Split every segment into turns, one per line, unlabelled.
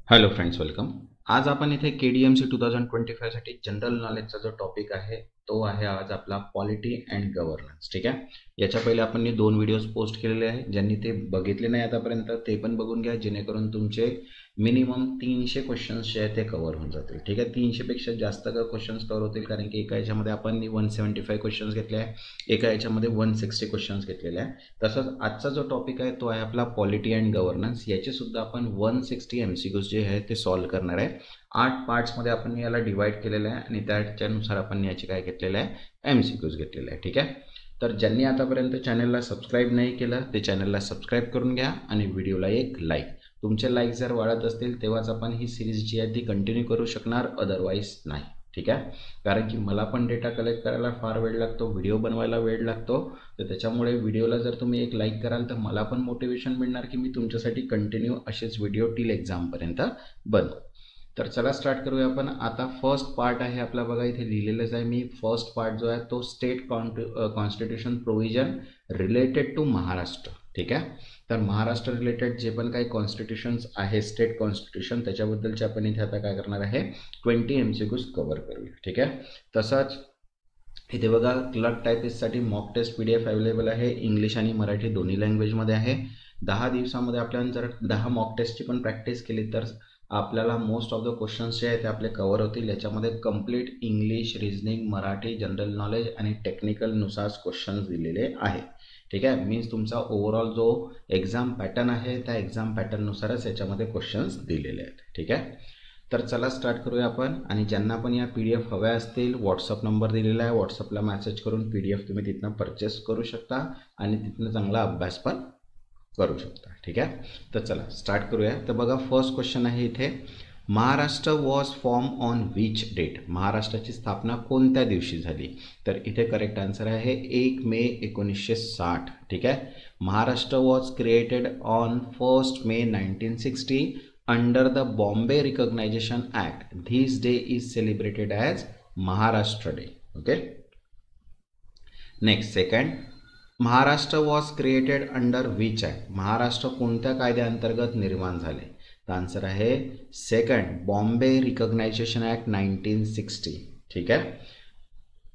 Hello friends, welcome. आज आपण इथे KDMC 2025 साठी जनरल नॉलेजचा जो टॉपिक आहे तो आहे आज आपला पॉलिटी अँड गव्हर्नन्स. ठीक आहे. याच्या पहिले आपण 2 व्हिडिओज पोस्ट केलेले आहे. ज्यांनी ते बघितले नाही आतापर्यंत ते पण बघून घ्या, जेणेकरून तुमचे मिनिमम 300 क्वेश्चन्स जे आहेत ते कव्हर होऊन जातील. ठीक आहे. 300 पेक्षा जास्त क्वेश्चन्स कव्हर होतील, कारण की एका याच्यामध्ये आपण 175 क्वेश्चन्स घेतले आहे, एका याच्यामध्ये 160 क्वेश्चन्स घेतलेले आहे. तसंच आजचा जो टॉपिक आहे तो आहे आपला पॉलिटी अँड गव्हर्नन्स. याचे सुद्धा आपण 160 MCQs जे आहे ते सॉल्व्ह करणार आहे. 8 पार्ट्समध्ये आपण याला डिवाइड केलेलं आहे आणि त्याच्यानुसार आपण याचे काय घेतलेलं आहे, MCQs घेतलेले आहे. ठीक आहे. तर ज्यांनी आतापर्यंत चॅनलला सबस्क्राईब नाही केलं ते चॅनलला सबस्क्राईब करून घ्या आणि व्हिडिओला एक लाईक. तुमचे लाईक जर वाढत असतील तेव्हाच आपण ही सिरीज जी आहे ती कंटिन्यू करू शकणार, अदरवाईज नाही. ठीक आहे. कारण की मला पण डेटा कलेक्ट करायला फार वेळ लागतो, व्हिडिओ बनवायला वेळ लागतो. तर त्याच्यामुळे व्हिडिओला जर तुम्ही एक लाईक कराल तर मला पण मोटिवेशन मिळणार की मी तुमच्यासाठी कंटिन्यू असेच व्हिडिओ टिल एक्झामपर्यंत बनवू. तर चला स्टार्ट करूया आपण. आता फर्स्ट पार्ट आहे आपला, बघा इथे लिहिलेलंच आहे मी. फर्स्ट पार्ट जो आहे तो state constitution provision related to Maharashtra. ठीक आहे. तर महाराष्ट्र रिलेटेड जे पण काही कॉन्स्टिट्यूशन्स आहे, स्टेट कॉन्स्टिट्यूशन, त्याच्याबद्दलचे आपण इथे आता काय करणार आहे, 20 MCQs कव्हर करूया. ठीक आहे. तसंच इथे बघा क्लर्क टायपिस्टसाठी मॉक टेस्ट PDF अवेलेबल आहे, इंग्लिश आणि मराठी दोन्ही लँग्वेजमध्ये आहे. 10 दिवसामध्ये आपल्याला जर 10 मॉक टेस्टची पण प्रॅक्टिस केली तर आपल्याला मोस्ट ऑफ द क्वेश्चन्स जे आहेत ते आपले कव्हर होतील. याच्यामध्ये complete English, reasoning, Marathi, general knowledge आणि टेक्निकलनुसार क्वेश्चन्स दिलेले आहे. ठीक आहे. मीन्स तुमचा ओव्हरऑल जो एक्झाम पॅटर्न आहे त्या एक्झाम पॅटर्ननुसारच याच्यामध्ये क्वेश्चन्स दिलेले आहेत. ठीक आहे. तर चला स्टार्ट करूया आपण. आणि ज्यांना पण या PDF हव्या असतील, व्हॉट्सअप नंबर दिलेला आहे, व्हॉट्सअपला मेसेज करून PDF तुम्ही तिथनं परचेस करू शकता आणि तिथनं चांगला अभ्यास पण करू शकता. ठीक आहे. तर चला स्टार्ट करूया. तर बघा फर्स्ट क्वेश्चन आहे इथे, Maharashtra was form on which date. महाराष्ट्राची स्थापना कोणत्या दिवशी झाली. तर इथे करेक्ट आन्सर आहे 1 मे 1960. ठीक आहे. Maharashtra was created on 1 May 1960 under the Bombay recognition act. This day is celebrated as Maharashtra day. Okay. Next second, Maharashtra was created under which act. Maharashtra कोणत्या कायद्याअंतर्गत निर्माण झाले. तर आन्सर आहे सेकंड, बॉम्बे रिकॉग्नायझेशन ॲक्ट 1960. ठीक आहे.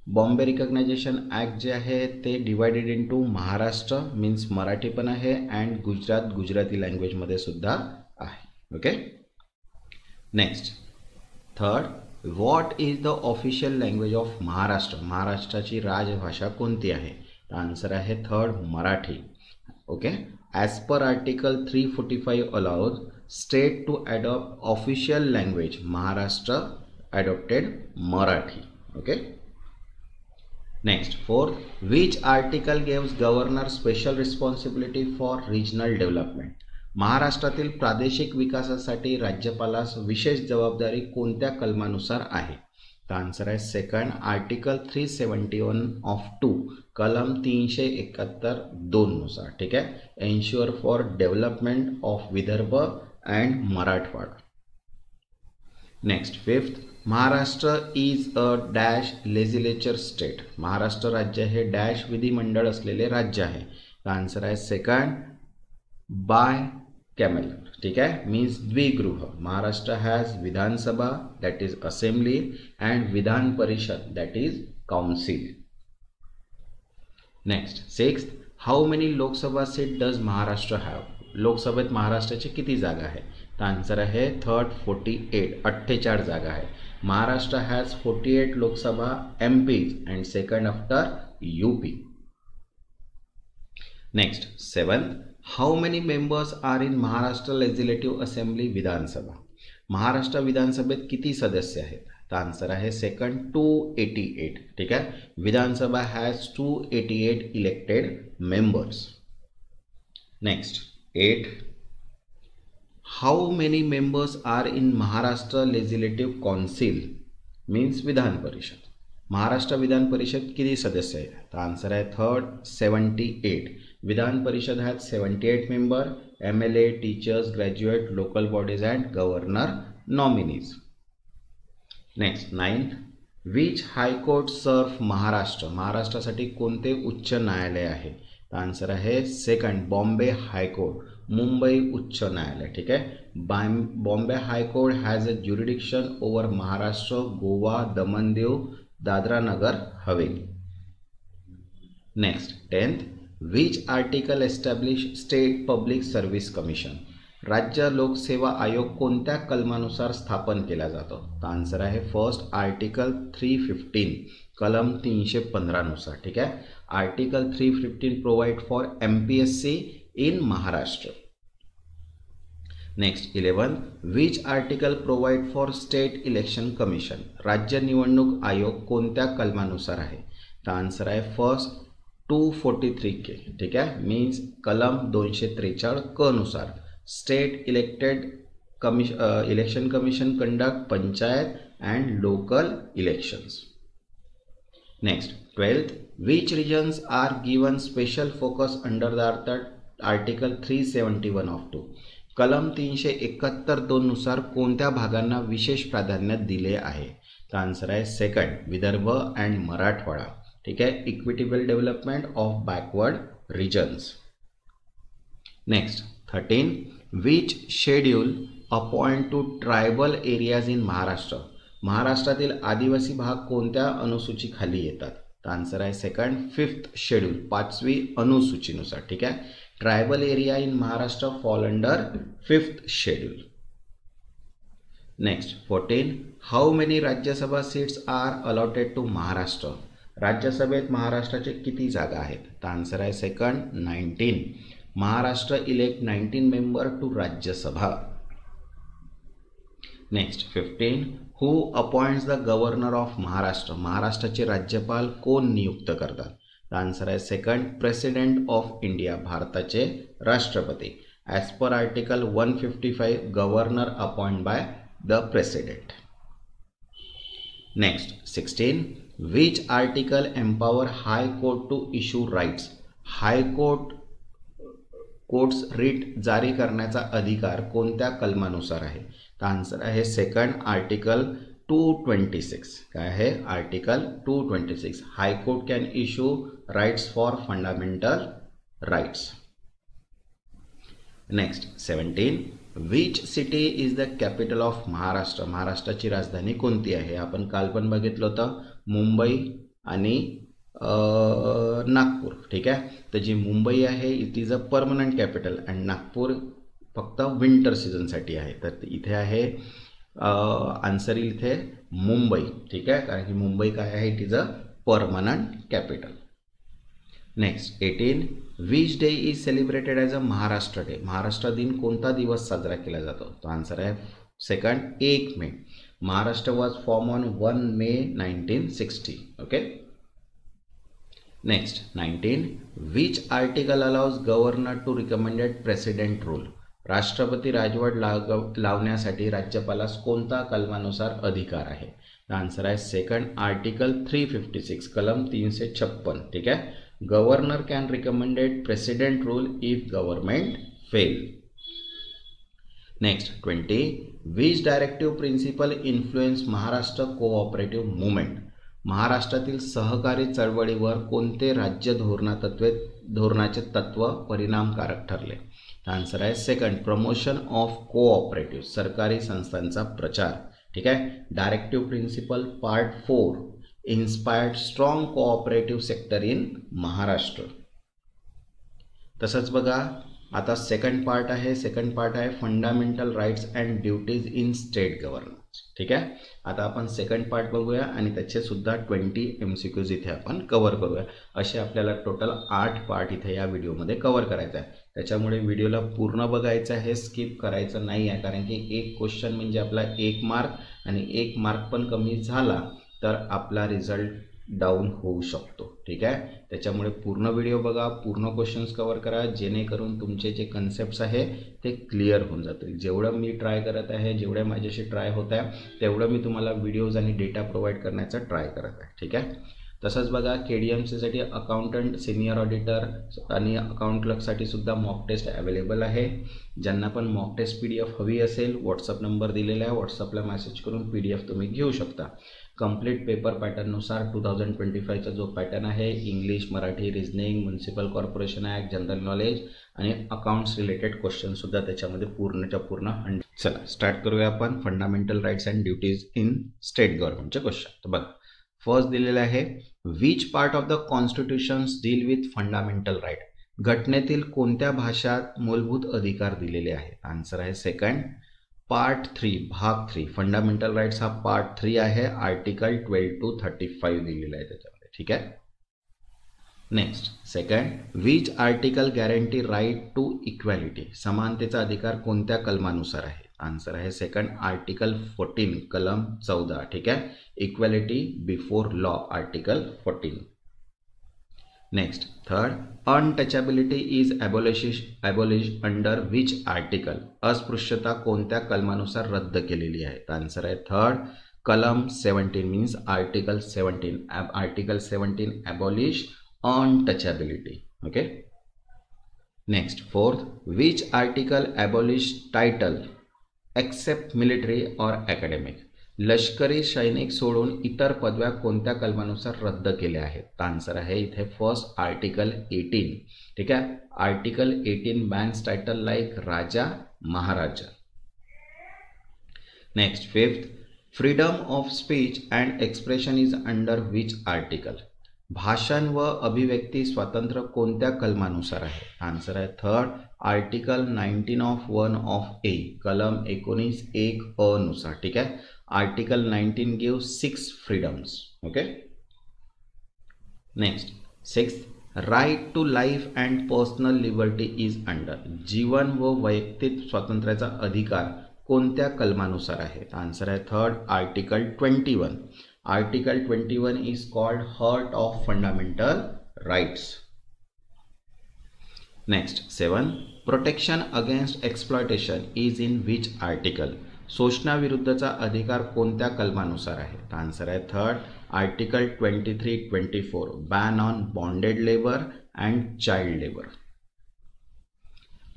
बॉम्बे रिकॉग्नायझेशन ॲक्ट जे आहे ते divided into Maharashtra means Marathi पण आहे अँड गुजराती लँग्वेजमध्ये सुद्धा आहे. Okay. Next third, what is the official language of Maharashtra. महाराष्ट्राची राजभाषा कोणती आहे. आन्सर आहे third, Marathi. Okay. As per article 345 allows state to adopt official language. Maharashtra adopted Marathi. Okay. Next fourth, which article gives governor special responsibility for regional development. महाराष्ट्रातील प्रादेशिक विकासासाठी राज्यपालास विशेष जबाबदारी कोणत्या कलमानुसार आहे. तर आन्सर आहे सेकंड, आर्टिकल 371 ऑफ 2 कलम 371(2) नुसार. ठीक आहे. Ensure for development of Vidarbha and Marathwada. Next fifth, Maharashtra is a dash legislature state. Maharashtra राज्य हे डॅश विधिमंडळ असलेले राज्य आहे. तर आन्सर आहे सेकंड, बाय कॅमल. ठीक आहे. मीन्स द्विगृह. Maharashtra has Vidhan Sabha that is assembly and Vidhan Parishad that is council. Next sixth, how many Lok Sabha seat does Maharashtra have. लोकसभेत महाराष्ट्राची किती जागा आहे. तर आन्सर आहे थर्ड, 48. 48 जागा आहे. Maharashtra has 48 Lok Sabha MPs and second after UP. Next seventh, how many members are in Maharashtra legislative assembly Vidhan Sabha. Maharashtra विधानसभेत किती सदस्य आहेत. तर आन्सर आहे सेकंड, 288. ठीक आहे. Vidhan Sabha has 288 elected members. Next 8, how many members are in Maharashtra legislative council means Vidhan Parishad. Maharashtra Vidhan Parishad किती सदस्य आहेत. तर आन्सर आहे third, 78. Vidhan Parishad has 78 member, MLA, teachers, graduate, local bodies and governor nominees. Next 9, which high court सर्व महाराष्ट्र. महाराष्ट्रासाठी कोणते उच्च न्यायालय आहे. तर आन्सर आहे सेकंड, बॉम्बे हायकोर्ट. मुंबई उच्च न्यायालय, ठीक आहे. Bombay high court has a jurisdiction over Maharashtra, Goa, Daman Diu, Dadra Nagar Haveli. Next 10th, which article establish state public service commission. राज्य लोकसेवा आयोग कोणत्या कलमानुसार स्थापन केला जातो? तर आन्सर आहे फर्स्ट आर्टिकल 315, कलम 315 नुसार, ठीक आहे. Article 315 provide for MPSC in Maharashtra. Next 11, which article provide for state election commission. राज्य निवडणूक आयोग कोणत्या कलमानुसार आहे? तर आन्सर आहे फर्स्ट 243K, ठीक आहे. मीन्स कलम 243 क नुसार state election commission conduct panchayat and local elections. Next 12th, which regions are given special focus under the article 371 of 2. कलम 371(2) नुसार कोणत्या भागांना विशेष प्राधान्य दिले आहे? तर आन्सर आहे सेकंड विदर्भ अँड मराठवाडा, ठीक आहे. Equitable development of backward regions. Next 13, which schedule appoint to tribal areas in Maharashtra. महाराष्ट्रातील आदिवासी भाग कोणत्या अनुसूचीखाली येतात? तर आन्सर आहे सेकंड 5th शेड्यूल, 5वी अनुसूचीनुसार, ठीक आहे. Tribal area in Maharashtra fall under 5th schedule. Next 14, how many Rajya Sabha seats are allotted to Maharashtra. राज्यसभेत महाराष्ट्राचे किती जागा आहेत? तर आन्सर आहे second 19. Maharashtra elect 19 member to Rajya Sabha. Next 15, who appoints the governor of Maharashtra. महाराष्ट्राचे राज्यपाल कोण नियुक्त करतात? तर आन्सर आहे सेकंड प्रेसिडेंट ऑफ इंडिया, भारताचे राष्ट्रपती. As per article 155 governor appoint by the president. Next 16, which article empower high court to issue rights. High court courts writ जारी करण्याचा अधिकार कोणत्या कलमानुसार आहे? तर आन्सर आहे सेकंड आर्टिकल 226. काय आहे? Article 226. High court can issue rights for fundamental rights. Next 17, which city is the capital of Maharashtra. महाराष्ट्राची राजधानी कोणती आहे? आपण काल पण बघितलं होतं मुंबई आणि नागपूर, ठीक आहे. तर जी मुंबई आहे it is a permanent capital and Nagpur फक्त विंटर सीझनसाठी आहे. तर इथे आहे आन्सर इथे मुंबई, ठीक आहे, कारण की मुंबई काय आहे? It is a permanent capital. Next 18, which day is celebrated as a Maharashtra day. Maharashtra दिन कोणता दिवस साजरा केला जातो? तो आन्सर आहे second 1 May. Maharashtra was form on 1 May 1960. Okay. Next 19, which article allows governor to recommended president rule. राष्ट्रपती राजवट लावण्यासाठी राज्यपालास कोणता कलमानुसार अधिकार आहे? आन्सर आहे सेकंड आर्टिकल 356, कलम 356, ठीक आहे. Governor can recommended president rule if government fail. Next 20, which directive principal influence Maharashtra cooperative movement. महाराष्ट्रातील सहकारी चळवळीवर कोणते राज्य धोरणाचे तत्व परिणामकारक ठरले? आन्सर आहे सेकंड प्रमोशन ऑफ कोऑपरेटिव्ह, सरकारी संस्थांचा प्रचार, ठीक आहे. Directive principle part 4 inspired strong cooperative sector in Maharashtra. तसंच बघा आता सेकंड पार्ट आहे fundamental rights and duties in state governance, ठीक आहे. आता आपण सेकंड पार्ट बघूया आणि त्याचे सुद्धा 20 MCQs इथे आपण कव्हर करूया. असे आपल्याला टोटल 8 पार्ट इथे या व्हिडिओमध्ये कव्हर करायचा आहे. त्याच्यामुळे व्हिडिओला पूर्ण बघायचं आहे, स्किप करायचं नाही आहे, कारण की एक क्वेश्चन म्हणजे आपला 1 मार्क आणि 1 मार्क पण कमी झाला तर आपला रिझल्ट डाऊन होऊ शकतो, ठीक आहे. त्याच्यामुळे पूर्ण व्हिडिओ बघा, पूर्ण क्वेश्चन्स कव्हर करा, जेणेकरून तुमचे जे कन्सेप्ट्स आहे ते क्लिअर होऊन जातील. जेवढं मी ट्राय करत आहे, जेवढ्या माझ्याशी ट्राय होत आहे तेवढं मी तुम्हाला व्हिडिओज आणि डेटा प्रोव्हाइड करण्याचा ट्राय करत आहे, ठीक आहे. तसंच बघा KDMCसाठी अकाउंटंट, सिनियर ऑडिटर आणि अकाउंट क्लर्कसाठी सुद्धा मॉक टेस्ट अवेलेबल आहे. ज्यांना पण मॉक टेस्ट PDF हवी असेल व्हॉट्सअप नंबर दिलेला आहे, व्हॉट्सअपला मेसेज करून PDF तुम्ही घेऊ शकता. कंप्लीट पेपर पॅटर्ननुसार 2025चा जो पॅटर्न आहे English, Marathi, reasoning, municipal corporation act, general knowledge आणि अकाउंट्स रिलेटेड क्वेश्चन सुद्धा त्याच्यामध्ये पूर्णच्या पूर्ण 100. चला स्टार्ट करूया आपण fundamental rights and duties in state गव्हर्नमेंटचे क्वेश्चन. तर बघा फर्स्ट दिलेलं आहे which part of the constitutions deal with fundamental right. घटनेतील कोणत्या भाषात मूलभूत अधिकार दिलेले आहेत. आन्सर आहे सेकंड पार्ट 3 भाग 3. फंडामेंटल राईट्स हा पार्ट 3 आहे. आर्टिकल 12 to 35 दिलेला आहे त्याच्यामध्ये. ठीक आहे. Next second which article guarantee right to equality. समानतेचा अधिकार कोणत्या कलमानुसार आहे. आन्सर आहे सेकंड आर्टिकल 14 कलम 14. ठीक आहे. Equality before law article 14. Next third untouchability is abolish under which article. अस्पृश्यता कोणत्या कलमानुसार रद्द केलेली आहे. आन्सर आहे थर्ड कलम 17 means article 17. Article 17 abolish untouchability. Okay. Next fourth which article abolish title except military और अकॅडमिक. लष्करी सैनिक सोडून इतर पदव्या कोणत्या कलमानुसार रद्द केल्या आहेत. आन्सर आहे इथे फर्स्ट आर्टिकल 18. ठीक आहे. Article 18 Benz title like Raja Maharaja. Next fifth freedom of speech and expression is under which article. भाषण व अभिव्यक्ती स्वातंत्र्य कोणत्या कलमानुसार आहे. आन्सर आहे थर्ड आर्टिकल 19 ऑफ 1 ऑफ ए कलम 19 1 अ नुसार. ठीक आहे. Article 19 gives 6 freedoms. Okay. Next, sixth right to life and personal liberty is under. जीवन व वैयक्तिक स्वातंत्र्याचा अधिकार कोणत्या कलमानुसार आहे. आन्सर आहे third article 21. Article 21 is called heart of fundamental rights. Next 7 protection against exploitation is in which article. शोषणाविरुद्धचा अधिकार कोणत्या कलमानुसार आहे. आन्सर आहे third article 23-24 ban on bonded labour and child labour.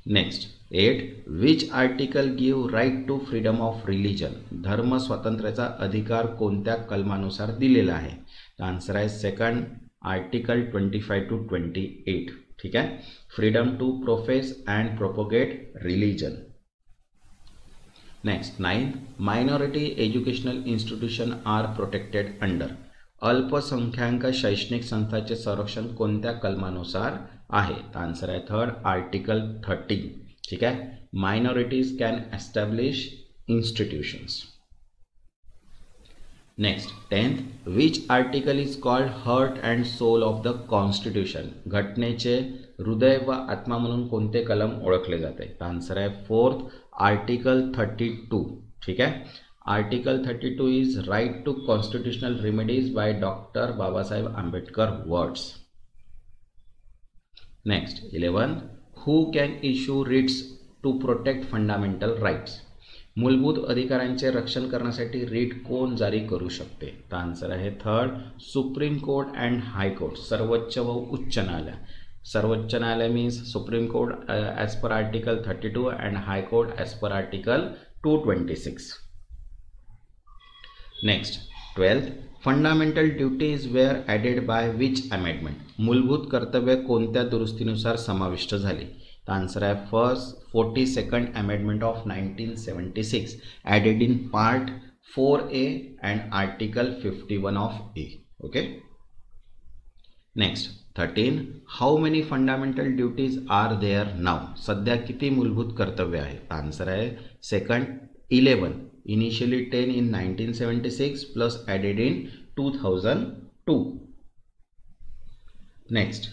Next 8 which article give right to freedom of religion. धर्म स्वातंत्र्याचा अधिकार कोणत्या कलमानुसार दिलेला आहे. आन्सर आहे सेकंड आर्टिकल 25 to 28. ठीक आहे. Freedom to profess and propagate religion. Next 9 minority educational institution are protected under. अल्पसंख्याक शैक्षणिक संस्थांचे संरक्षण कोणत्या कलमानुसार आहे. आन्सर आहे थर्ड आर्टिकल 13. ठीक आहे. Minorities can establish institutions. Next 10th which article is called heart and soul of the constitution. घटनेचे हृदय व आत्मा म्हणून कोणते कलम ओळखले जाते. आन्सर आहे फोर्थ आर्टिकल 32. ठीक आहे. Article 32 is right to constitutional remedies by doctor Babasaheb Ambedkar words. Next 11 who can issue writs to protect fundamental rights. मूलभूत अधिकारांचे रक्षण करण्यासाठी रीट कोण जारी करू शकते. तर आन्सर आहे third supreme court and high court. सर्वोच्च व उच्च न्यायालय. सर्वोच्च न्यायालय means supreme court as per article 32 and high court as per article 226. Next 12th fundamental duties were added by which amendment. मूलभूत कर्तव्य कोणत्या दुरुस्तीनुसार समाविष्ट झाली. The answer is first 42nd Amendment of 1976 added in Part 4A and Article 51 of A. Okay. Next 13 how many fundamental duties are there now. सध्या किती मूलभूत कर्तव्य आहेत. आन्सर आहे second 11. Initially 10 in 1976 plus added in 2002. Next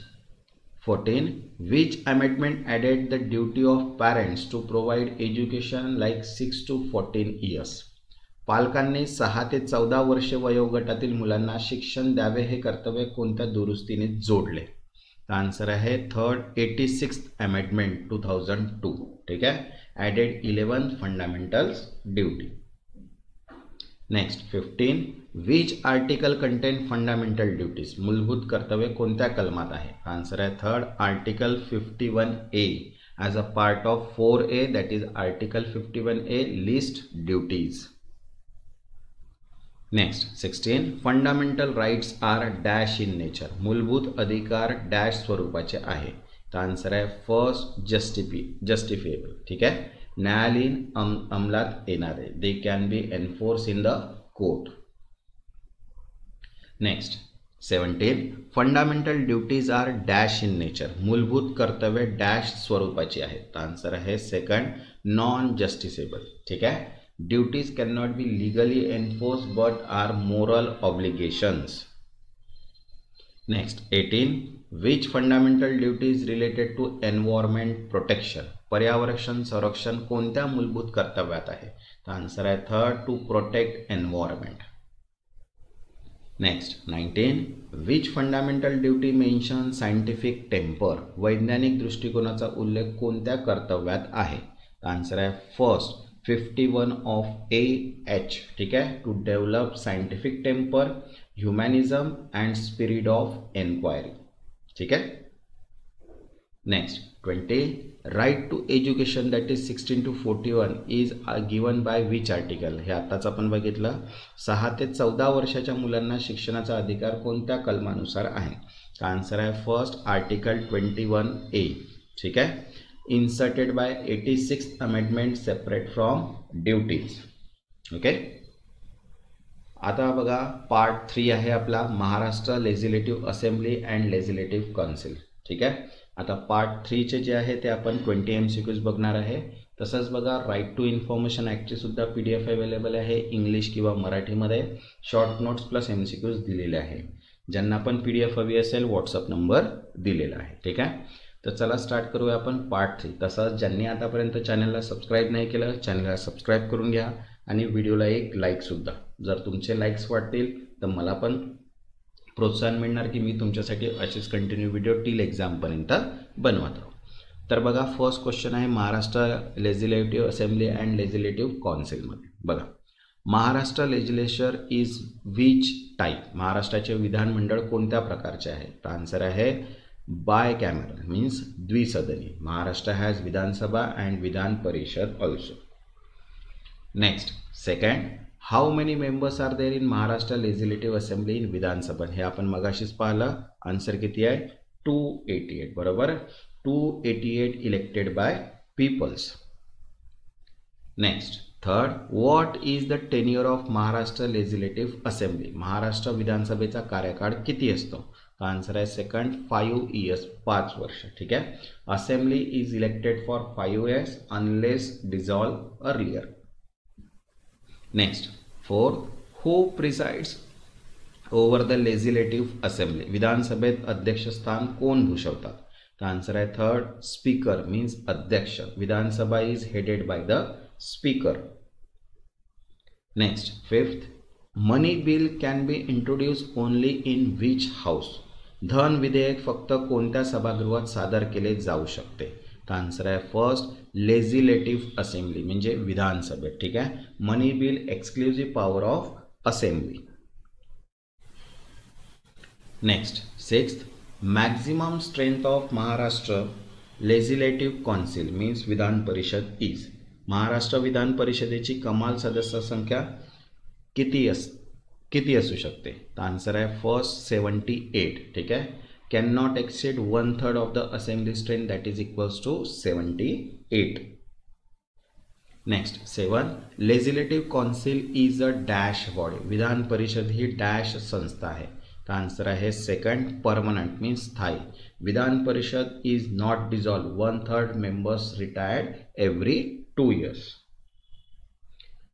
14 which amendment added the duty of parents to provide education like 6 to 14 years. पालकांनी 6 ते 14 वर्षे वयोगटातील मुलांना शिक्षण द्यावे हे कर्तव्य कोणत्या दुरुस्तीने जोडले. आन्सर आहे थर्ड 86th अमेंडमेंट 2002. ठीक आहे. Added 11 fundamentals duty. Next 15 which article contain fundamental duties. मूलभूत कर्तव्य कोणत्या कलमात आहे. आन्सर आहे third article 51A as a part of 4A that is article 51A list duties. Next 16 fundamental rights are dash in nature. मूलभूत अधिकार dash स्वरूपाचे आहे. तर आन्सर आहे फर्स्ट जस्टिफिएबल. ठीक आहे, न्यायालयीन अंमलात येणारे. They can be enforce in the court. Next 17. Fundamental duties are dash in nature. मूलभूत कर्तव्य डॅश स्वरूपाची आहेत. तर आन्सर आहे सेकंड नॉन जस्टिसेबल. ठीक आहे, duties can not be legally enforce but are moral obligations. Next 18. Which fundamental duties related to environment protection. पर्यावरण संरक्षण कोणत्या मूलभूत कर्तव्यात आहे. तर आन्सर आहे third to protect environment. Next 19. Which fundamental duty mention scientific temper. वैज्ञानिक दृष्टिकोनाचा उल्लेख कोणत्या कर्तव्यात आहे. तर आन्सर आहे फर्स्ट 51 ऑफ AH. ठीक आहे, to develop scientific temper, humanism and spirit of enquiry. ठीक आहे. Next 20. Right to education that is 16 to 41 is given by which article. हे आताच आपण बघितलं. 6 ते 14 वर्षाच्या मुलांना शिक्षणाचा अधिकार कोणत्या कलमानुसार आहे. तर आन्सर आहे फर्स्ट आर्टिकल 21A. ठीक आहे, inserted by 86th amendment separate from duties. Okay, आता बघा पार्ट 3 आहे आपला Maharashtra legislative assembly and legislative council. ठीक आहे, आता पार्ट 3 चे जे आहे ते आपण 20 MCQs बघणार आहे. तसंच बघा राईट टू इन्फॉर्मेशन ॲक्टची सुद्धा PDF अवेलेबल आहे इंग्लिश किंवा मराठीमध्ये. शॉर्ट नोट्स प्लस MCQs दिलेले आहे. ज्यांना पण PDF हवी असेल व्हॉट्सअप नंबर दिलेला आहे. ठीक आहे, तर चला स्टार्ट करूया आपण पार्ट 3. तसंच ज्यांनी आतापर्यंत चॅनलला सबस्क्राईब नाही केलं चॅनलला सबस्क्राईब करून घ्या आणि व्हिडिओला एक लाईकसुद्धा. जर तुमचे लाईक्स वाढतील तर मला पण प्रोत्साहन मिळणार की मी तुमच्यासाठी असेच कंटिन्यू व्हिडिओ टिल एक्झामपर्यंत बनवत राहू. तर बघा फर्स्ट क्वेश्चन आहे Maharashtra legislative assembly and legislative काउन्सिलमध्ये. बघा Maharashtra legislature is which type. महाराष्ट्राचे विधानमंडळ कोणत्या प्रकारचे आहे. तर आन्सर आहे बाय कॅमेरल मीन्स द्विसदनी. Maharashtra has Vidhan Sabha and Vidhan Parishad also. Next second, how many members are there in Maharashtra legislative assembly in Vidhan Sabha. हे आपण मगाशीच पाहिलं. आन्सर किती आहे 288. बरोबर, 288 elected by peoples. Next third, what is the tenure of Maharashtra legislative assembly. Maharashtra विधानसभेचा कार्यकाळ किती असतो. आन्सर आहे सेकंड 5 years 5 वर्ष. ठीक आहे, assembly is elected for 5 years unless dissolve earlier. Next fourth, who presides over the legislative assembly. विधानसभेत अध्यक्षस्थान कोण भूषवतात. तर आन्सर आहे थर्ड स्पीकर मीन्स अध्यक्ष. Vidhan Sabha is headed by the speaker. Next fifth, money bill can be introduce only in which house. धन विधेयक फक्त कोणत्या सभागृहात सादर केले जाऊ शकते. तर आन्सर आहे फर्स्ट लेजिस्लेटिव्ह असेंब्ली म्हणजे विधानसभेत. ठीक आहे, money bill exclusive power of assembly. Next sixth, maximum strength of Maharashtra legislative council means Vidhan Parishad is. Maharashtra विधान परिषदेची कमाल सदस्य संख्या किती असू शकते. तर आन्सर आहे फर्स्ट 78. ठीक आहे, can not exceed 1/3 of the assembly strength that is equals to 78. Next 7, legislative council is a dash body. विधान परिषद ही डॅश संस्था आहे. तर आन्सर आहे सेकंड परमनंट मीन्स स्थायी. विधान Parishad is not dissolve. 1/3 members retired every 2 years.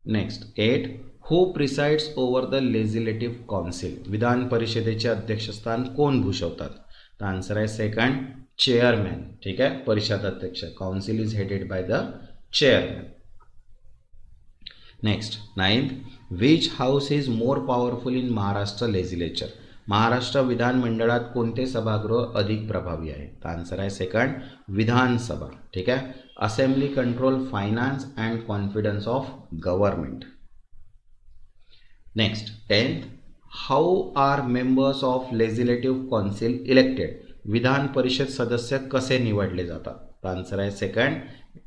Next 8, who presides over the legislative council. विधान परिषदेचे अध्यक्षस्थान कोण भूषवतात. तर आन्सर आहे सेकंड चेअरमॅन. ठीक आहे, परिषद अध्यक्ष. Council is headed by the chairman. Next 9th, which house is more powerful in Maharashtra legislature. Maharashtra विधानमंडळात कोणते सभागृह अधिक प्रभावी आहे. तर आन्सर आहे सेकंड विधानसभा. ठीक आहे, assembly control finance and confidence of government. Next 10th, how are members of legislative council elected. विधान परिषद सदस्य कसे निवडले जातात. तर आन्सर आहे second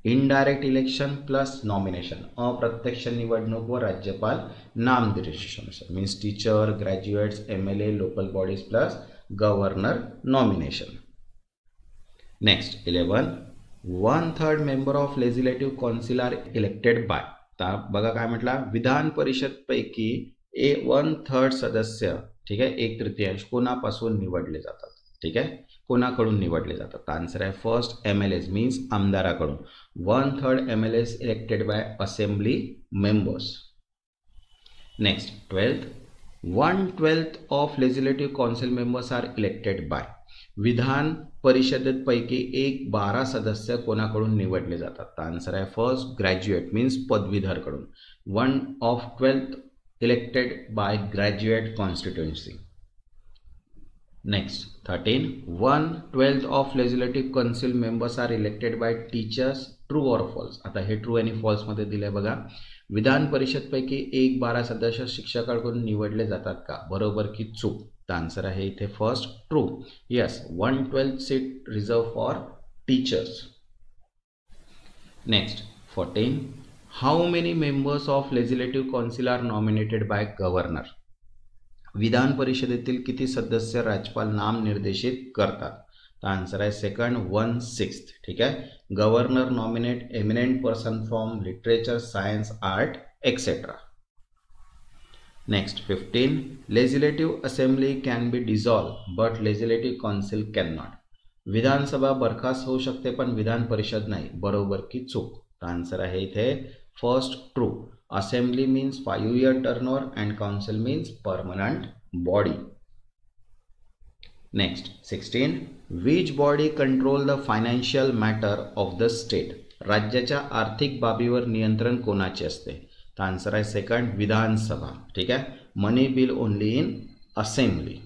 indirect election plus nomination. अप्रत्यक्ष निवडणूक व राज्यपाल नामनिर्देशन means teacher, graduates, MLA, local bodies plus governor nomination. Next 11 1/3 member of legislative council are elected by. आता बघा काय म्हटलं, विधान परिषद पैकी 1/3 सदस्य, ठीक आहे, 1/3 कोणापासून निवडले जातात, ठीक आहे, कोणाकडून निवडले जातात. आन्सर आहे फर्स्ट MLAs मीन्स आमदाराकडून. 1/3 MLAs elected by assembly members. Next 12th 1/12 of legislative council members are elected by. Vidhan परिषदेपैकी 1/12 सदस्य कोणाकडून निवडले जातात. आन्सर आहे फर्स्ट ग्रॅज्युएट मीन्स पदवीधरकडून. 1/12 elected by graduate constituency. Next 13 1/12 of legislative council members are elected by teachers. True or false. आता हे true आणि फॉल्स मध्ये दिले बघा. विधान परिषदपैकी 1/12 सदस्य शिक्षकाकडून निवडले जातात का, बरोबर की चूक. तर आन्सर आहे इथे first true. Yes, 1/12 seat reserve for teachers. Next 14 how many members of legislative council are nominated by governor. विधान परिषदेतील किती सदस्य राज्यपाल नामनिर्देशित करतात. तर आन्सर आहे सेकंड 1/6. ठीक आहे. Governor nominate eminent person from literature, science, art etcetera. Next 15 legislative assembly can be dissolve but legislative council can not. Vidhan Sabha बरखास्त होऊ शकते पण विधान परिषद नाही, बरोबर की चूक. तर आन्सर आहे इथे first true. Assembly means 5 year turnover and council means permanent body. Next 16 which body control the financial matter of the state. राज्याच्या आर्थिक बाबीवर नियंत्रण कोणाचे असते. तर आन्सर आहे सेकंड विधानसभा. ठीक आहे. Money bill only in assembly.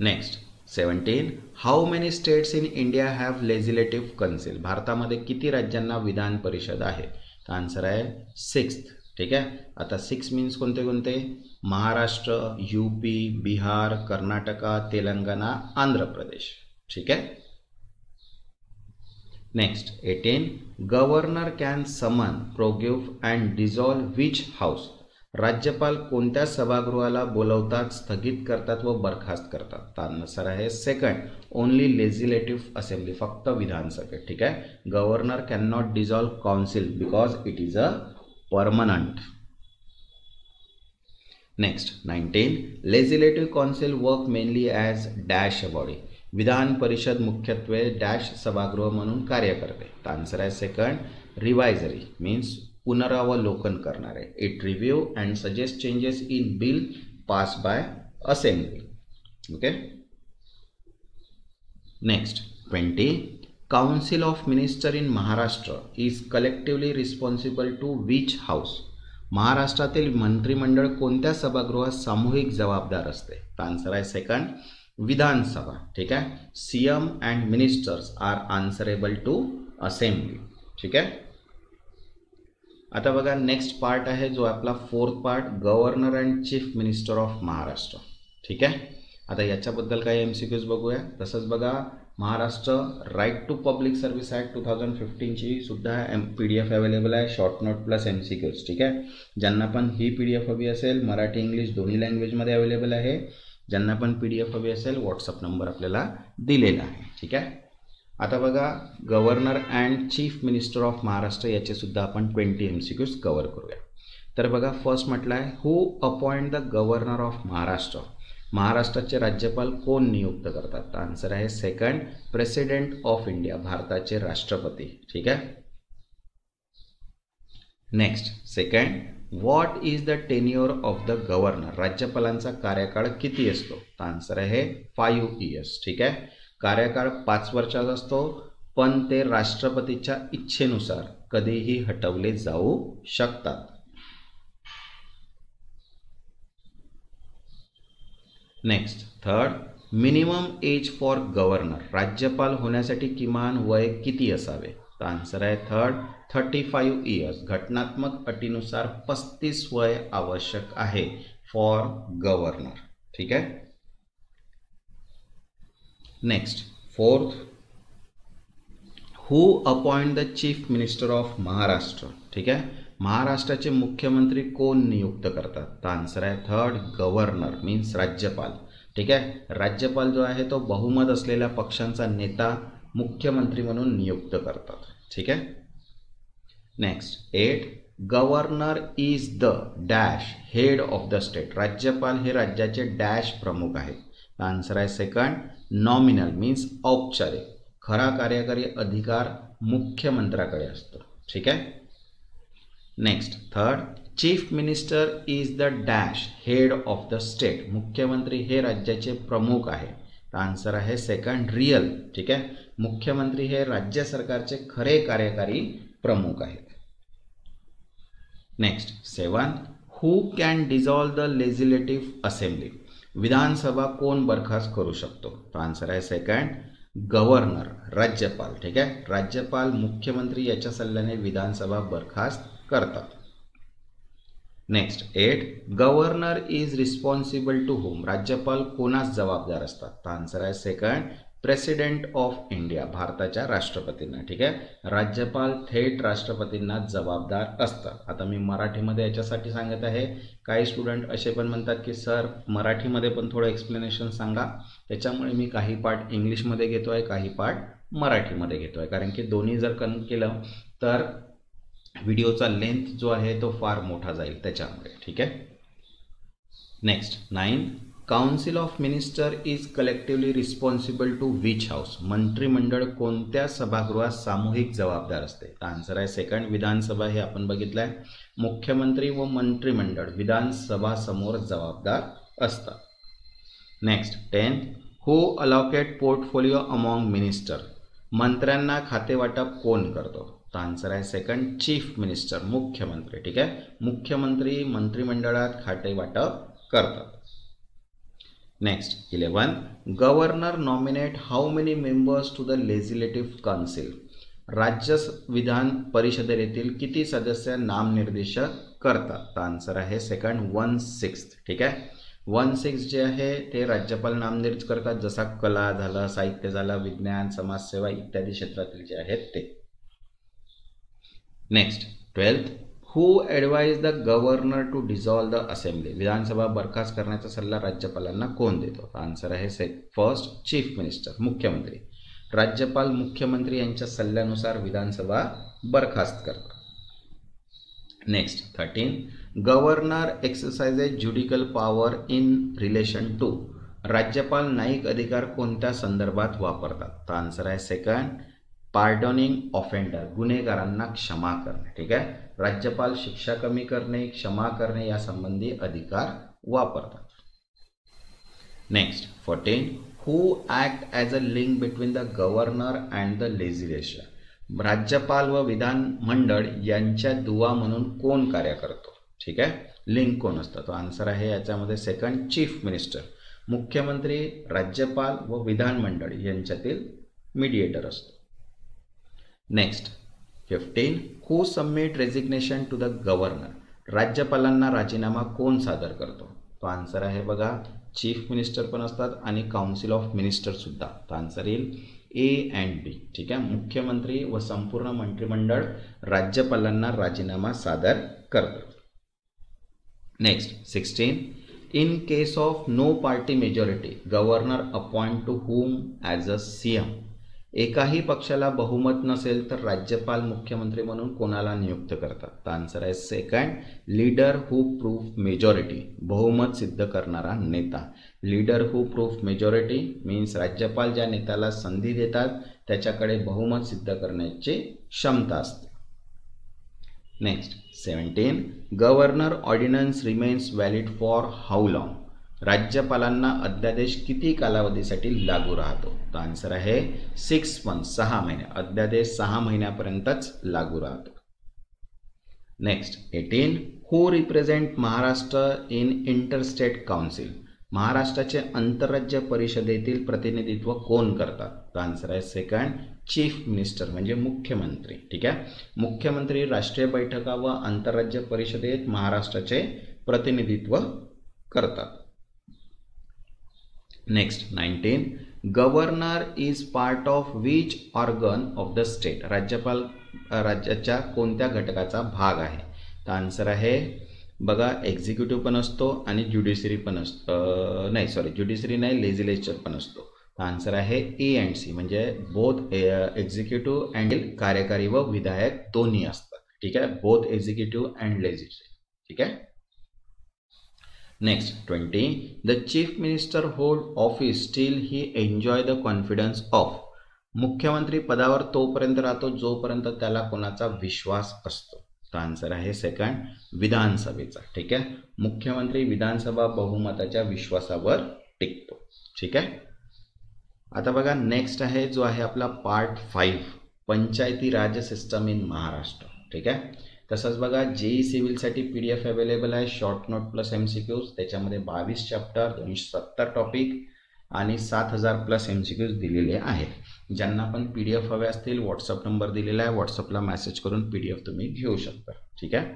Next 17 how many states in India have legislative council. भारतामध्ये किती राज्यांना विधान परिषद आहे. तर आन्सर आहे 6. ठीक आहे. आता 6 मीन्स कोणते कोणते. महाराष्ट्र, UP, बिहार, कर्नाटका, तेलंगणा, आंध्र प्रदेश. ठीक आहे. नेक्स्ट 18 गव्हर्नर कॅन समन, प्रोग्यूव अँड डिझॉल्व विच हाऊस. राज्यपाल कोणत्या सभागृहाला बोलवतात, स्थगित करतात व बरखास्त करतात. तर आन्सर आहे सेकंड ओनली लेजिस्लेटिव्ह असेंब्ली, फक्त विधानसभेत. ठीक आहे. Governor can not dissolve council because it is a permanent. Next 19 legislative council work mainly as dash body. विधान परिषद मुख्यत्वे डॅश सभागृह म्हणून कार्य करते. तर आन्सर आहे सेकंड रिवायझरी मीन्स पुनरावलोकन करणारे. It review and suggest changes in bill pass by assembly. Okay. Next 20 council of minister in Maharashtra is collectively responsible to which house. महाराष्ट्रातील मंत्रिमंडळ कोणत्या सभागृहात सामूहिक जबाबदार असते. तर आन्सर आहे सेकंड विधानसभा. ठीक आहे. CM and ministers are answerable to assembly. ठीक आहे. आता बघा नेक्स्ट पार्ट आहे जो आपला 4th part, governor and chief minister of Maharashtra. ठीक आहे. आता याच्याबद्दल काही MCQs बघूया. तसंच बघा Maharashtra right to public service act 2015 ची सुद्धा PDF अवेलेबल आहे, शॉर्ट नोट प्लस MCQs. ठीक आहे. ज्यांना पण ही PDF हवी असेल मराठी इंग्लिश दोन्ही लँग्वेजमध्ये अवेलेबल आहे. ज्यांना पण PDF हवी असेल व्हॉट्सअप नंबर आपल्याला दिलेला आहे. ठीक आहे. आता बघा governor and chief minister of Maharashtra याचे सुद्धा आपण 20 MCQs कव्हर करूया. तर बघा फर्स्ट म्हटलं आहे who appoint the governor of Maharashtra. महाराष्ट्राचे राज्यपाल कोण नियुक्त करतात. आन्सर आहे सेकंड प्रेसिडेंट ऑफ इंडिया, भारताचे राष्ट्रपती. ठीक आहे. Next second what is the tenure of the governor. राज्यपालांचा कार्यकाळ किती असतो. तर आन्सर आहे 5 years. ठीक आहे. कार्यकाळ 5 वर्षाचा असतो पण ते राष्ट्रपतीच्या इच्छेनुसार कधीही हटवले जाऊ शकतात. Next third minimum age for governor. राज्यपाल होण्यासाठी किमान वय किती असावे. तर आन्सर आहे थर्ड 35 years. घटनात्मक अटीनुसार 35 वय आवश्यक आहे फॉर गव्हर्नर. ठीक आहे. Next fourth who appoint the chief minister of Maharashtra. ठीक आहे. महाराष्ट्राचे मुख्यमंत्री कोण नियुक्त करतात. तर आन्सर आहे थर्ड गव्हर्नर मीन्स राज्यपाल. ठीक आहे. राज्यपाल जो आहे तो बहुमत असलेल्या पक्षांचा नेता मुख्यमंत्री म्हणून नियुक्त करतात. ठीक आहे. Next 8, governor is the dash head of the state. राज्यपाल हे राज्याचे डॅश प्रमुख आहेत. आन्सर आहे सेकंड, नॉमिनल मीन्स औपचारिक. खरा कार्यकारी अधिकार मुख्यमंत्र्याकडे असतो. ठीक आहे. Next third, chief minister is the dash head of the state. मुख्यमंत्री हे राज्याचे प्रमुख आहे. आन्सर आहे सेकंड, रियल. ठीक आहे. मुख्यमंत्री हे राज्य सरकारचे खरे कार्यकारी प्रमुख आहेत. Next 7, who can dissolve the legislative assembly. Vidhan Sabha कोण बरखास्त करू शकतो. आन्सर आहे सेकंड, गव्हर्नर, राज्यपाल. ठीक आहे. राज्यपाल मुख्यमंत्री याच्या सल्ल्याने विधानसभा बरखास्त करतात. Next 8, governor is responsible to home. राज्यपाल कोणास जबाबदार असतात. आन्सर आहे सेकंड, प्रेसिडेंट ऑफ इंडिया, भारताच्या राष्ट्रपतींना. ठीक आहे. राज्यपाल थेट राष्ट्रपतींना जबाबदार असतात. आता मी मराठीमध्ये याच्यासाठी सांगत आहे. काही स्टुडंट असे पण म्हणतात की सर मराठीमध्ये पण थोडं एक्सप्लेनेशन सांगा. त्याच्यामुळे मी काही पार्ट इंग्लिशमध्ये घेतो आहे, काही पार्ट मराठीमध्ये घेतो आहे. कारण की दोन्ही जर केलं तर व्हिडिओचा लेंथ जो आहे तो फार मोठा जाईल त्याच्यामुळे. ठीक आहे. Next 9, council of minister is collectively responsible to which house. मंत्रिमंडळ कोणत्या सभागृहात सामूहिक जबाबदार असते. आन्सर आहे सेकंड, विधानसभा. हे आपण बघितलं आहे. मुख्यमंत्री व मंत्रिमंडळ विधानसभा समोर जबाबदार असतात. नेक्स्ट 10, हू अलोकेट पोर्टफोलिओ अमॉंग मिनिस्टर. मंत्र्यांना खाते वाटप कोण करतो. आन्सर आहे सेकंड, चीफ मिनिस्टर, मुख्यमंत्री. ठीक आहे. मुख्यमंत्री मंत्रिमंडळात खाते वाटप करतात. Next 11, governor nominate how many members to the legislative council. राज्य विधान परिषदेतील किती सदस्य नामनिर्देशन करतात. आन्सर आहे सेकंड, 1/6. ठीक आहे. 1/6 जे आहे ते राज्यपाल नामनिर्देशित करतात. जसा कला झालं, साहित्य झालं, विज्ञान, समाजसेवा इत्यादी क्षेत्रातील जे आहेत ते. Next 12, who advise the governor to dissolve the assembly. Vidhan Sabha बरखास्त करण्याचा सल्ला राज्यपालांना कोण देतो. आन्सर आहे फर्स्ट, चीफ मिनिस्टर, मुख्यमंत्री. राज्यपाल मुख्यमंत्री यांच्या सल्ल्यानुसार विधानसभा बरखास्त करतात. Next 13, governor exercises judicial power in relation to. राज्यपाल न्यायिक अधिकार कोणत्या संदर्भात वापरतात. आन्सर आहे सेकंड, पार्डोनिंग ऑफेंडर, गुन्हेगारांना क्षमा करणे. ठीक आहे. राज्यपाल शिक्षा कमी करणे, क्षमा करणे यासंबंधी अधिकार वापरतात. Next 14, who act as a link between the governor and the legislation. राज्यपाल व विधानमंडळ यांच्या दुवा म्हणून कोण कार्य करतो. ठीक आहे. लिंक कोण असतं. तो आन्सर आहे याच्यामध्ये सेकंड, चीफ मिनिस्टर. मुख्यमंत्री, राज्यपाल व विधानमंडळ यांच्यातील मीडिएटर असतो. Next 15, who submit resignation to the governor. राज्यपालांना राजीनामा कोण सादर करतो. तो आन्सर आहे बघा, चीफ मिनिस्टर पण असतात आणि काउन्सिल ऑफ मिनिस्टर सुद्धा. तो आन्सर येईल ए अँड बी. ठीक आहे. मुख्यमंत्री व संपूर्ण मंत्रिमंडळ राज्यपालांना राजीनामा सादर करतात. Next 16, in case of no party majority governor appoint to whom as a CM. एकाही पक्षाला बहुमत नसेल तर राज्यपाल मुख्यमंत्री म्हणून कोणाला नियुक्त करतात. आन्सर आहे सेकंड, लीडर हू प्रूफ मेजॉरिटी, बहुमत सिद्ध करणारा नेता. लीडर हू प्रूफ मेजॉरिटी मीन्स राज्यपाल ज्या नेत्याला संधी देतात त्याच्याकडे बहुमत सिद्ध करण्याची क्षमता असते. Next 17, governor ordnance remains valid for how long. राज्यपालांना अध्यादेश किती कालावधीसाठी लागू राहतो. तर आन्सर आहे 6 months, 6 महिने. अध्यादेश 6 महिन्यापर्यंतच लागू राहतो. Next 18, who represent Maharashtra in interstate council. महाराष्ट्राचे आंतरराज्य परिषदेतील प्रतिनिधित्व कोण करतात. तर आन्सर आहे सेकंड, चीफ मिनिस्टर म्हणजे मुख्यमंत्री. ठीक आहे. मुख्यमंत्री राष्ट्रीय बैठका व आंतरराज्य परिषदेत महाराष्ट्राचे प्रतिनिधित्व करतात. Next 19, governor is part of which organ of the state. राज्यपाल राज्याच्या कोणत्या घटकाचा भाग आहे. तर आन्सर आहे बघा एक्झिक्युटिव्ह पण असतो आणि ज्युडिशरी पण असतो, नाही सॉरी ज्युडिशरी नाही, लेजिस्लेचर पण असतो. आन्सर आहे ए अँड सी, म्हणजे बोथ एक्झिक्युटिव्ह अँड कार्यकारी व विधायक दोन्ही असतात. ठीक आहे, बोथ एक्झिक्युटिव्ह अँड लेजिस्लेचर. ठीक आहे. Next 20. The chief minister hold office still he enjoy the confidence of. मुख्यमंत्री पदावर तोपर्यंत राहतो जोपर्यंत त्याला कोणाचा विश्वास असतो. तर आन्सर आहे सेकंड, विधानसभेचा. ठीक आहे, मुख्यमंत्री विधानसभा बहुमताच्या विश्वासावर टिकतो. ठीक आहे. आता बघा नेक्स्ट आहे जो आहे आपला part 5, Panchayati Raj system in Maharashtra. ठीक आहे. तसंच बघा जेई सिव्हिलसाठी PDF अवेलेबल आहे, शॉर्ट नोट प्लस MCQs. त्याच्यामध्ये 22 चॅप्टर, 270 टॉपिक आणि 7000+ MCQs दिलेले आहेत. ज्यांना पण PDF हवे असतील व्हॉट्सअप नंबर दिलेला आहे, व्हॉट्सअपला मेसेज करून PDF तुम्ही घेऊ शकता. ठीक आहे.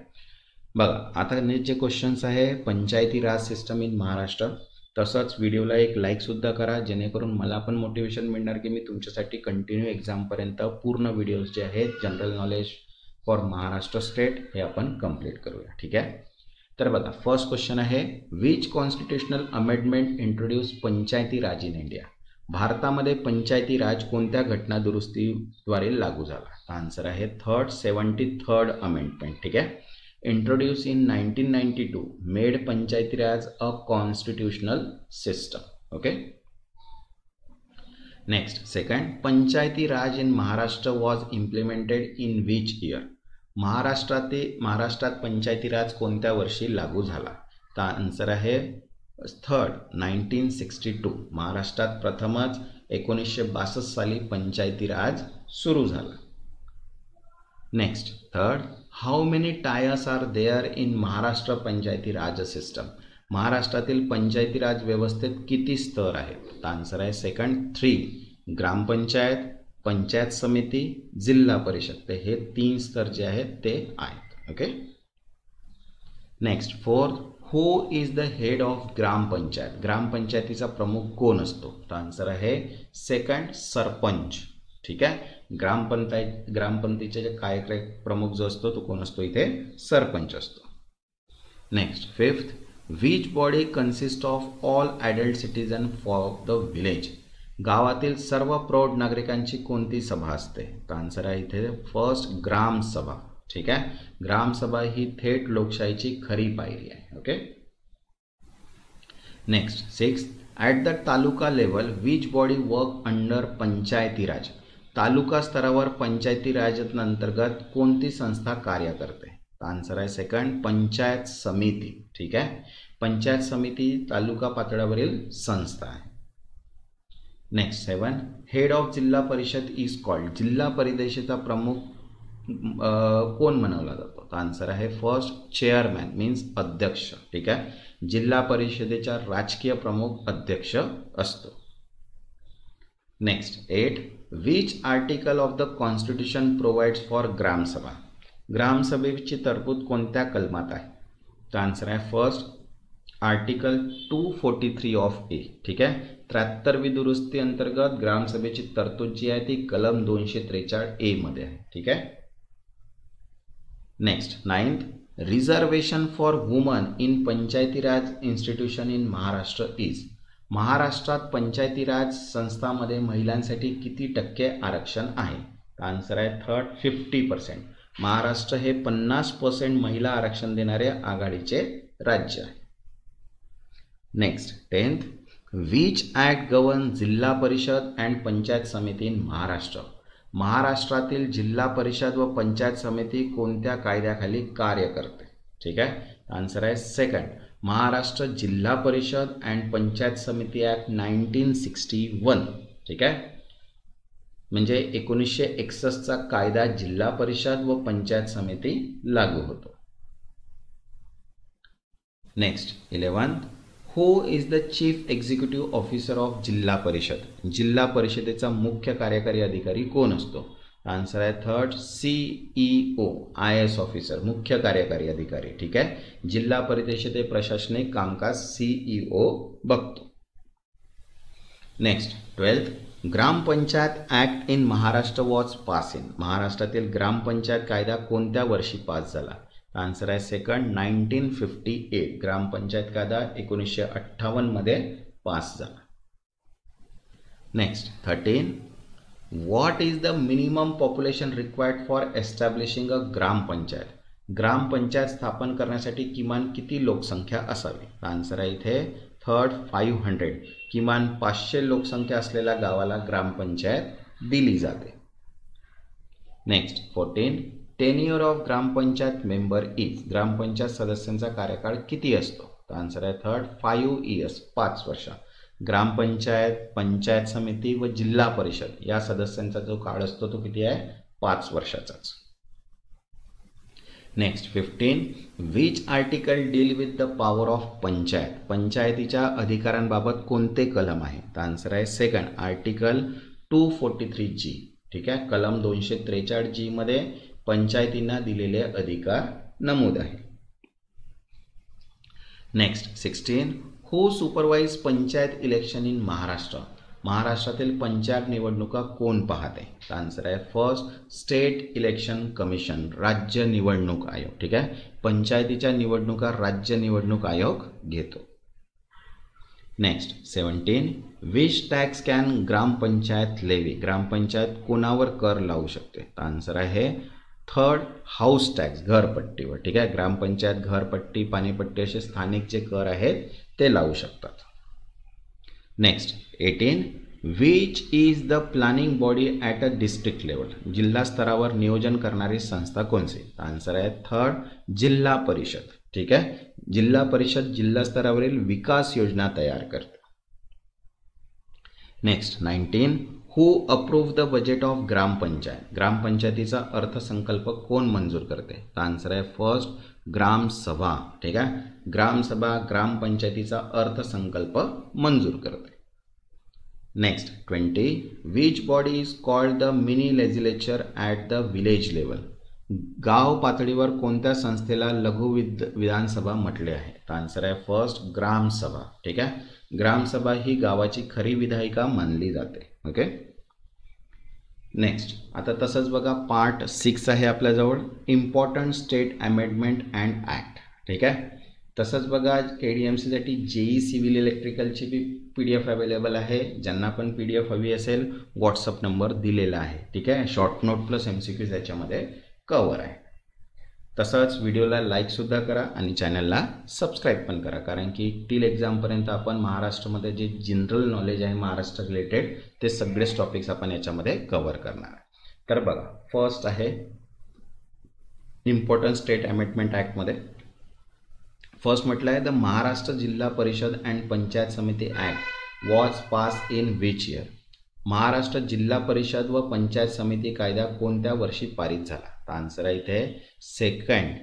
बघा आता नेक्स्ट जे क्वेश्चन्स आहे पंचायती राज सिस्टम इन महाराष्ट्र. तसंच व्हिडिओला एक लाईकसुद्धा करा, जेणेकरून मला पण मोटिवेशन मिळणार की मी तुमच्यासाठी कंटिन्यू एक्झामपर्यंत पूर्ण व्हिडिओज जे आहेत general knowledge for Maharashtra state हे आपण कंप्लीट करूया. ठीक आहे. तर बघा फर्स्ट क्वेश्चन आहे, which constitutional amendment introduce Panchayati Raj in India. भारतामध्ये पंचायती राज कोणत्या घटना दुरुस्तीद्वारे लागू झाला. आन्सर आहे 73rd अमेंडमेंट. ठीक आहे. Introduce in 1992, made Panchayati Raj a constitutional system. Okay. Next second, Panchayati Raj in Maharashtra was implemented in which year. महाराष्ट्रात पंचायती राज कोणत्या वर्षी लागू झाला. तर आन्सर आहे थर्ड 1962. महाराष्ट्रात प्रथमच 1962 साली पंचायती राज सुरू झाला. Next third, how many tiers are there in Maharashtra Panchayati Raj system. महाराष्ट्रातील पंचायती राज व्यवस्थेत किती स्तर आहेत. आन्सर आहे सेकंड 3. ग्रामपंचायत, पंचायत समिती, जिल्हा परिषद, ते हे 3 स्तर जे आहेत ते आहेत. Okay. Next fourth, who is the head of gram panchayat. ग्रामपंचायतीचा प्रमुख कोण असतो. तर आन्सर आहे सेकंड सरपंच. ठीक आहे. ग्रामपंचायतीचे जे कार्यकारी प्रमुख जो असतो तो कोण असतो, इथे सरपंच असतो. Next fifth, which body consist of all adult citizen for the village. गावातील सर्व प्रौढ नागरिकांची कोणती सभा असते. तर आन्सर आहे इथे फर्स्ट ग्रामसभा. ठीक आहे. ग्रामसभा ही थेट लोकशाहीची खरी पायरी आहे. Okay. Next sixth, at the taluka level which body work under Panchayati Raj. तालुका स्तरावर पंचायती राज अंतर्गत कोणती संस्था कार्य करते. आन्सर आहे सेकंड पंचायत समिती. ठीक आहे. पंचायत समिती तालुका पातळीवरील संस्था आहे. नेक्स्ट 7, हेड ऑफ जिल्हा परिषद इज कॉल्ड. जिल्हा परिषदेचा प्रमुख कोण म्हणवला जातो. आन्सर आहे फर्स्ट चेअरमॅन मीन्स अध्यक्ष. ठीक आहे. जिल्हा परिषदेचा राजकीय प्रमुख अध्यक्ष असतो. Next 8, which article of the constitution provides for gram sabha. ग्रामसभेची तरतूद कोणत्या कलमात आहे. तर आन्सर आहे फर्स्ट आर्टिकल 243 ऑफ ए. ठीक आहे. 73वी दुरुस्ती अंतर्गत ग्रामसभेची तरतूद जी आहे ती कलम 243A मध्ये आहे. ठीक आहे. Next 9th, reservation for woman in Panchayati Raj institution in Maharashtra is. महाराष्ट्रात पंचायती राज संस्थांमध्ये महिलांसाठी किती टक्के आरक्षण आहे. आन्सर आहे थर्ड 50%. महाराष्ट्र हे 50% महिला आरक्षण देणारे आघाडीचे राज्य आहे. Next 10th, which act govern जिल्हा परिषद अँड पंचायत समिती इन महाराष्ट्र. महाराष्ट्रातील जिल्हा परिषद व पंचायत समिती कोणत्या कायद्याखाली कार्य करते. ठीक आहे. आन्सर आहे सेकंड महाराष्ट्र जिल्हा परिषद अँड पंचायत समिती ॲक्ट 1961. ठीक आहे. म्हणजे 1961चा कायदा जिल्हा परिषद व पंचायत समिती लागू होतो. Next 11th, who is the chief executive officer of जिल्हा परिषद. जिल्हा परिषदेचा मुख्य कार्यकारी अधिकारी कोण असतो. आन्सर आहे थर्ड CEO IAS ऑफिसर, मुख्य कार्यकारी अधिकारी. ठीक आहे. जिल्हा परिषदे प्रशासनिक कामकाज CEO बघतो. Next 12th, gram panchayat act in Maharashtra was pass in. महाराष्ट्रातील ग्रामपंचायत कायदा कोणत्या वर्षी पास झाला. आन्सर आहे सेकंड 1958. ग्रामपंचायत कायदा 1958 मध्ये पास झाला. Next 13. What is the minimum population required for establishing a gram panchayat. Gram panchayat स्थापन करण्यासाठी किमान किती लोकसंख्या असावी. आन्सर आहे इथे थर्ड 500. किमान 500 लोकसंख्या असलेल्या गावाला ग्रामपंचायत दिली जाते. Next 14. Tenure of gram panchayat member is. Gram panchayat सदस्यांचा कार्यकाळ किती असतो. आन्सर आहे थर्ड 5 इयर्स. 5 वर्ष. ग्रामपंचायत, पंचायत समिती व जिल्हा परिषद या सदस्यांचा जो काळ असतो तो किती आहे 5 वर्षाचाच. Next 15. Which article deal with the power of panchayat. पंचायतीच्या अधिकारांबाबत कोणते कलम आहे. आन्सर आहे सेकंड आर्टिकल 243G. ठीक आहे, कलम 243G मध्ये पंचायतींना दिलेले अधिकार नमूद आहे. Next 16. Who supervise panchayat election in Maharashtra. महाराष्ट्रातील पंचायत निवडणुका कोण पाहते. आन्सर आहे फर्स्ट स्टेट इलेक्शन कमिशन. राज्य निवडणूक आयोग. ठीक आहे, पंचायतीच्या निवडणुका राज्य निवडणूक आयोग घेतो. Next 17. Which tax can gram panchayat levy. Gram panchayat कोणावर कर लावू शकते. आन्सर आहे थर्ड हाऊस टॅक्स. घरपट्टीवर. ठीक आहे, ग्रामपंचायत घरपट्टी, पाणीपट्टी असे स्थानिक जे कर आहेत ते लावू शकतात. Next 18. Which is the planning body at a district level. जिल्हा स्तरावर नियोजन करणारी संस्था कोणती. आन्सर आहे थर्ड जिल्हा परिषद. ठीक आहे, जिल्हा परिषद जिल्हा स्तरावरील विकास योजना तयार करते. Next 19. Who approve the budget of gram panchayat. ग्रामपंचायतीचा अर्थसंकल्प कोण मंजूर करते. आन्सर आहे फर्स्ट ग्रामसभा. ठीक आहे, ग्रामसभा ग्रामपंचायतीचा अर्थसंकल्प मंजूर करते. Next 20. Which body is called the mini legislature at the village level. गाव पातळीवर कोणत्या संस्थेला लघु विधानसभा म्हटले आहे. आन्सर आहे फर्स्ट ग्रामसभा. ठीक आहे, ग्रामसभा ही गावाची खरी विधायिका मानली जाते. ओके. नेक्स्ट आता तसंच बघा पार्ट 6 आहे आपल्याजवळ, important state amendment and act. ठीक आहे, तसंच बघा KDMCसाठी JEE सिव्हिल इलेक्ट्रिकलची बी PDF अवेलेबल आहे. ज्यांना पण PDF हवी असेल व्हॉट्सअप नंबर दिलेला आहे. ठीक आहे, शॉर्ट नोट प्लस MCQs याच्यामध्ये कवर आहे. तसंच व्हिडिओला लाईकसुद्धा करा आणि चॅनलला सबस्क्राईब पण करा, कारण की टिल एक्झामपर्यंत आपण महाराष्ट्रामध्ये जे जनरल नॉलेज आहे महाराष्ट्र रिलेटेड ते सगळेच टॉपिक्स आपण याच्यामध्ये कव्हर करणार आहे. तर बघा फर्स्ट आहे इम्पॉर्टंट स्टेट अमेंडमेंट ॲक्टमध्ये फर्स्ट म्हटलं आहे द महाराष्ट्र जिल्हा परिषद अँड पंचायत समिती act was pass in which year. Maharashtra जिल्हा परिषद व पंचायत समिती कायदा कोणत्या वर्षी पारित झाला. तर आन्सर आहे इथे सेकंड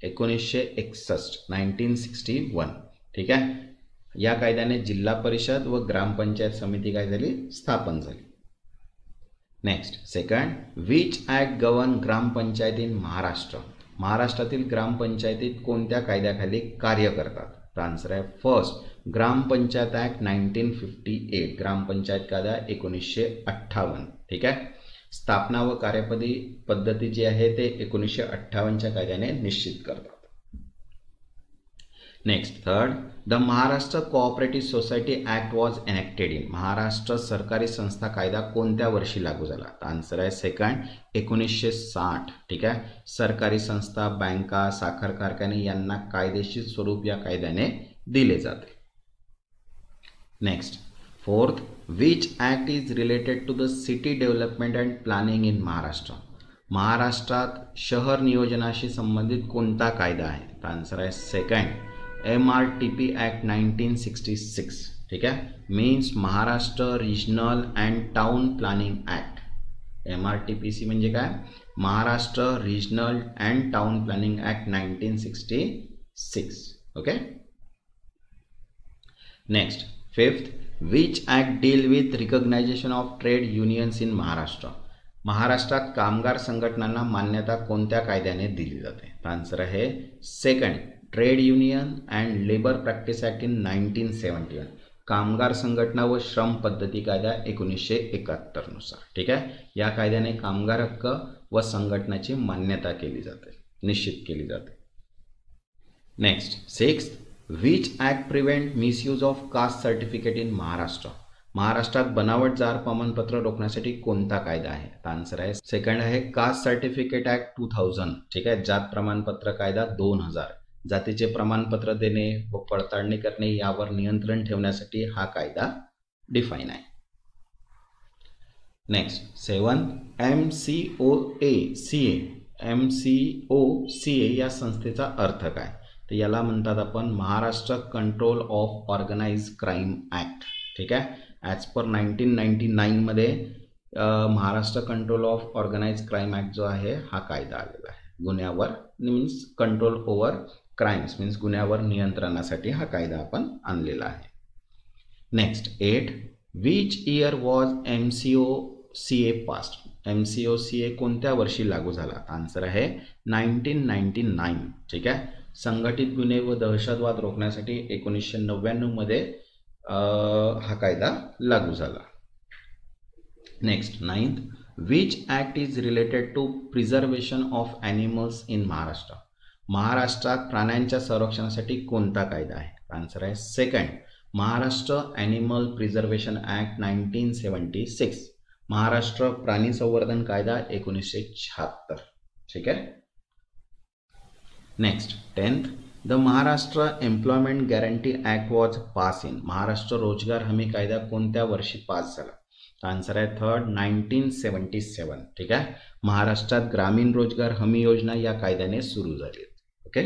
1961 1961. ठीक आहे, या कायद्याने जिल्हा परिषद व ग्रामपंचायत समिती काय झाली स्थापन झाली. Next second which act govern gram panchayat in Maharashtra. महाराष्ट्रातील ग्रामपंचायतीत कोणत्या कायद्याखाली कार्य करतात. तर आन्सर आहे फर्स्ट ग्रामपंचायत ॲक्ट 1958. ग्रामपंचायत कायदा 1958. ठीक आहे, स्थापना व कार्यपदी पद्धती जी आहे ते 1958च्या कायद्याने निश्चित करतात. Next third the Maharashtra cooperative society act was enacted in. Maharashtra सरकारी संस्था कायदा कोणत्या वर्षी लागू झाला. तर आन्सर आहे सेकंड 1960. ठीक आहे, सरकारी संस्था बँका साखर कारखाने यांना कायदेशीर स्वरूप या कायद्याने दिले जाते. Next fourth which act is related to the city development and planning in Maharashtra. महाराष्ट्रात शहर नियोजनाशी संबंधित कोणता कायदा आहे. तर आन्सर आहे सेकंड MRTP ॲक्ट 1966. ठीक आहे, means Maharashtra regional and town planning act. MRTPC म्हणजे काय, Maharashtra regional and town planning act 1966. Okay. Next fifth which act deal with recognisation of trade unions in Maharashtra. महाराष्ट्रात कामगार संघटनांना मान्यता कोणत्या कायद्याने दिली जाते. आन्सर आहे second trade union and labour practice act in 1971. कामगार संघटना व श्रम पद्धती कायदा 1971 नुसार. ठीक आहे, या कायद्याने कामगार हक्क व संघटनाची मान्यता केली जाते, निश्चित केली जाते. Next 6th, which act prevent misuse of caste certificate in Maharashtra? महाराष्ट्रात बनावट जार प्रमाणपत्र रोखण्यासाठी कोणता कायदा आहे? तर आन्सर आहे सेकंड आहे कास्ट सर्टिफिकेट ॲक्ट 2000. ठीक आहे, जात प्रमाणपत्र कायदा 2000. जातीचे प्रमाणपत्र देणे व पडताळणी करणे यावर नियंत्रण ठेवण्यासाठी हा कायदा डिफाईन आहे. नेक्स्ट 7, MCOCA या संस्थेचा अर्थ काय? तर याला म्हणतात आपण Maharashtra control of organise crime act. ठीक आहे, ॲज पर 1999 मध्ये Maharashtra control of organise crime act जो आहे हा कायदा आलेला आहे. गुन्ह्यावर means control over crimes means गुन्ह्यावर नियंत्रणासाठी हा कायदा आपण आणलेला आहे. Next 8, which year was MCOCA passed? MCOCA कोणत्या वर्षी लागू झाला? आन्सर आहे 1999. ठीक आहे, संघटित गुन्हे व दहशतवाद रोखण्यासाठी 1999 मध्ये हा कायदा लागू झाला. Next 9th, which act is related to preservation of animals in Maharashtra? महाराष्ट्रात प्राण्यांच्या संरक्षणासाठी कोणता कायदा आहे? आन्सर आहे second, Maharashtra animal preservation act 1976. Maharashtra प्राणी संवर्धन कायदा 1976. ठीक आहे. Next 10th, the Maharashtra employment guarantee act was pass in? Maharashtra रोजगार हमी कायदा कोणत्या वर्षी पास झाला? आन्सर आहे थर्ड, 1977. ठीक आहे, महाराष्ट्रात ग्रामीण रोजगार हमी योजना या कायद्याने सुरू झाली. Okay.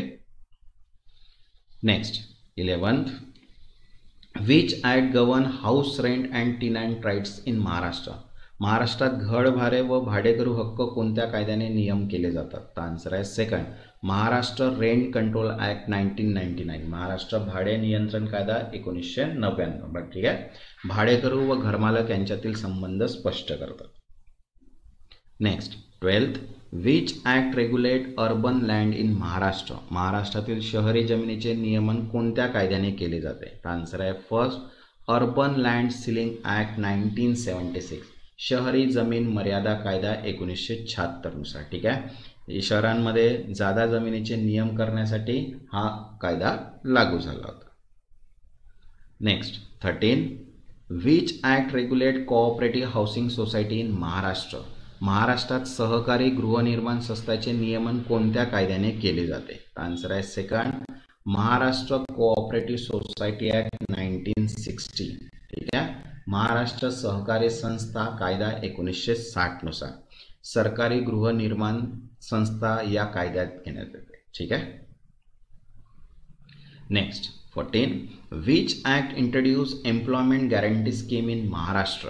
Next 11th, which act govern house rent and tenant rights in Maharashtra? महाराष्ट्रात घर भाडे व भाडेकरू हक्क कोणत्या कायद्याने नियम केले जातात? तर आन्सर आहे second, Maharashtra rent control act 1999. Maharashtra भाडे नियंत्रण कायदा 1999. ठीक आहे, भाडेकरू व घरमालक यांच्यातील संबंध स्पष्ट करतात. Next 12th, which act regulate urban land in Maharashtra? महाराष्ट्रातील शहरी जमिनीचे नियमन कोणत्या कायद्याने केले जाते? तर आन्सर आहे first, urban land ceiling act 1976. शहरी जमीन मर्यादा कायदा 1976 नुसार. ठीक आहे, शहरांमध्ये जादा जमिनीचे नियम करण्यासाठी हा कायदा लागू झाला होता. Next 13, which act regulate cooperative housing society in Maharashtra? महाराष्ट्रात सहकारी गृहनिर्माण संस्थाचे नियमन कोणत्या कायद्याने केले जाते? आन्सर आहे second, Maharashtra cooperative society act 1960. ठीक आहे, महाराष्ट्र सहकारी संस्था कायदा 1960 नुसार सरकारी गृहनिर्माण संस्था या कायद्यात घेण्यात येते. ठीक आहे. Next 14, which act introduce employment guarantee scheme in Maharashtra?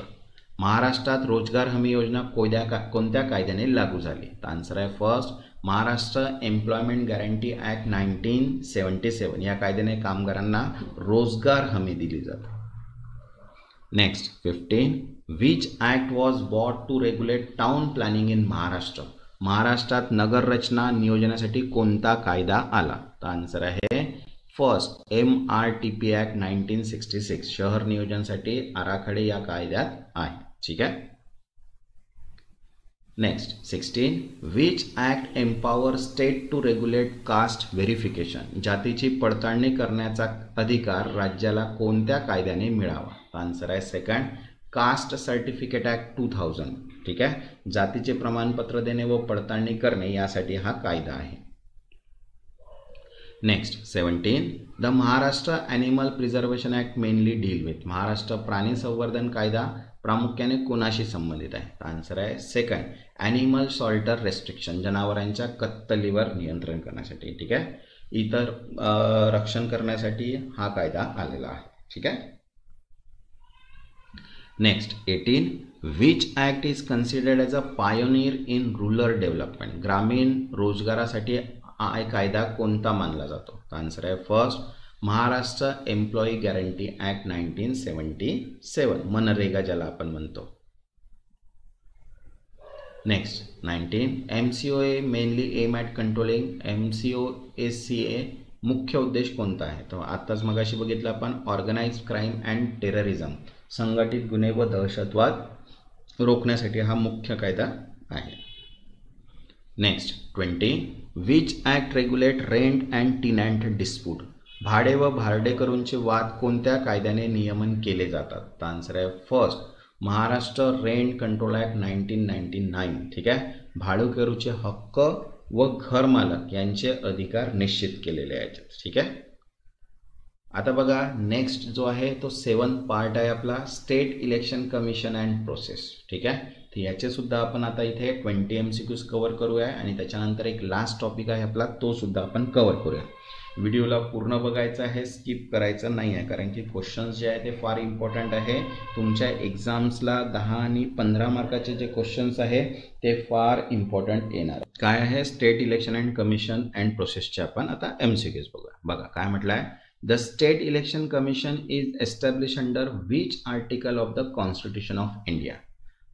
महाराष्ट्रात रोजगार हमी योजना कोणत्या कायद्याने लागू झाली? तर आन्सर आहे first, Maharashtra employment guarantee act 1977. या कायद्याने कामगारांना रोजगार हमी दिली जाते. Next 15, which act was brought to regulate town planning in Maharashtra? महाराष्ट्रात नगर रचना नियोजनासाठी कोणता कायदा आला? तर आन्सर आहे फर्स्ट, MRTP ॲक्ट 1966. शहर नियोजनासाठी आराखडे या कायद्यात आहे. ठीक आहे. Next 16, which act empower state to regulate caste verification? जातीची पडताळणी करण्याचा अधिकार राज्याला कोणत्या कायद्याने मिळावा? आन्सर आहे सेकंड, कास्ट सर्टिफिकेट ॲक्ट 2000. ठीक आहे, जातीचे प्रमाणपत्र देणे व पडताळणी करणे यासाठी हा कायदा आहे. Next 17, the Maharashtra animal preservation act mainly deal with? Maharashtra प्राणी संवर्धन कायदा प्रामुख्याने कोणाशी संबंधित आहे? आन्सर आहे सेकंड, ॲनिमल शॉल्टर रेस्ट्रिक्शन. जनावरांच्या कत्तलीवर नियंत्रण करण्यासाठी. ठीक आहे, इतर रक्षण करण्यासाठी हा कायदा आलेला आहे. ठीक आहे. Next 18, which act is considered as a pioneer in rural development? ग्रामीण रोजगारासाठी हा कायदा कोणता मानला जातो? आन्सर आहे first, Maharashtra employee guarantee act 1977. MNREGA ज्याला आपण म्हणतो. Next 19, MCOA mainly aim at controlling? MCOCA मुख्य उद्देश कोणता आहे? तर आत्ताच मगाशी बघितलं आपण, ऑर्गनाइज क्राईम अँड टेररिझम. संघटित गुन्हे व दहशतवाद रोखण्यासाठी हा मुख्य कायदा आहे. Next 20, which act regulate rent and tenant dispute. भाडे व भाडेकरूंचे वाद कोणत्या कायद्याने नियमन केले जातात? तर आन्सर आहे first, Maharashtra rent control act 1999. ठीक आहे, भाडेकरूचे हक्क व घरमालक यांचे अधिकार निश्चित केलेले आहेत. ठीक आहे, आता बघा नेक्स्ट जो आहे तो 7th पार्ट आहे आपला, state election commission and process. ठीक आहे, तर याचे सुद्धा आपण आता इथे 20 MCQs कव्हर करूया आणि त्याच्यानंतर एक लास्ट टॉपिक आहे आपला, तो सुद्धा आपण कव्हर करूया. व्हिडिओला पूर्ण बघायचं आहे, स्किप करायचं नाही आहे, कारण की क्वेश्चन्स जे आहे ते फार इम्पॉर्टंट आहे. तुमच्या एक्झाम्सला 10 आणि 15 मार्काचे जे क्वेश्चन्स आहे ते फार इम्पॉर्टंट येणार. काय आहे state election and commission and प्रोसेसचे आपण आता MCQs बघूया. बघा काय म्हटलं आहे, the state election commission is establish under which article of the constitution of India.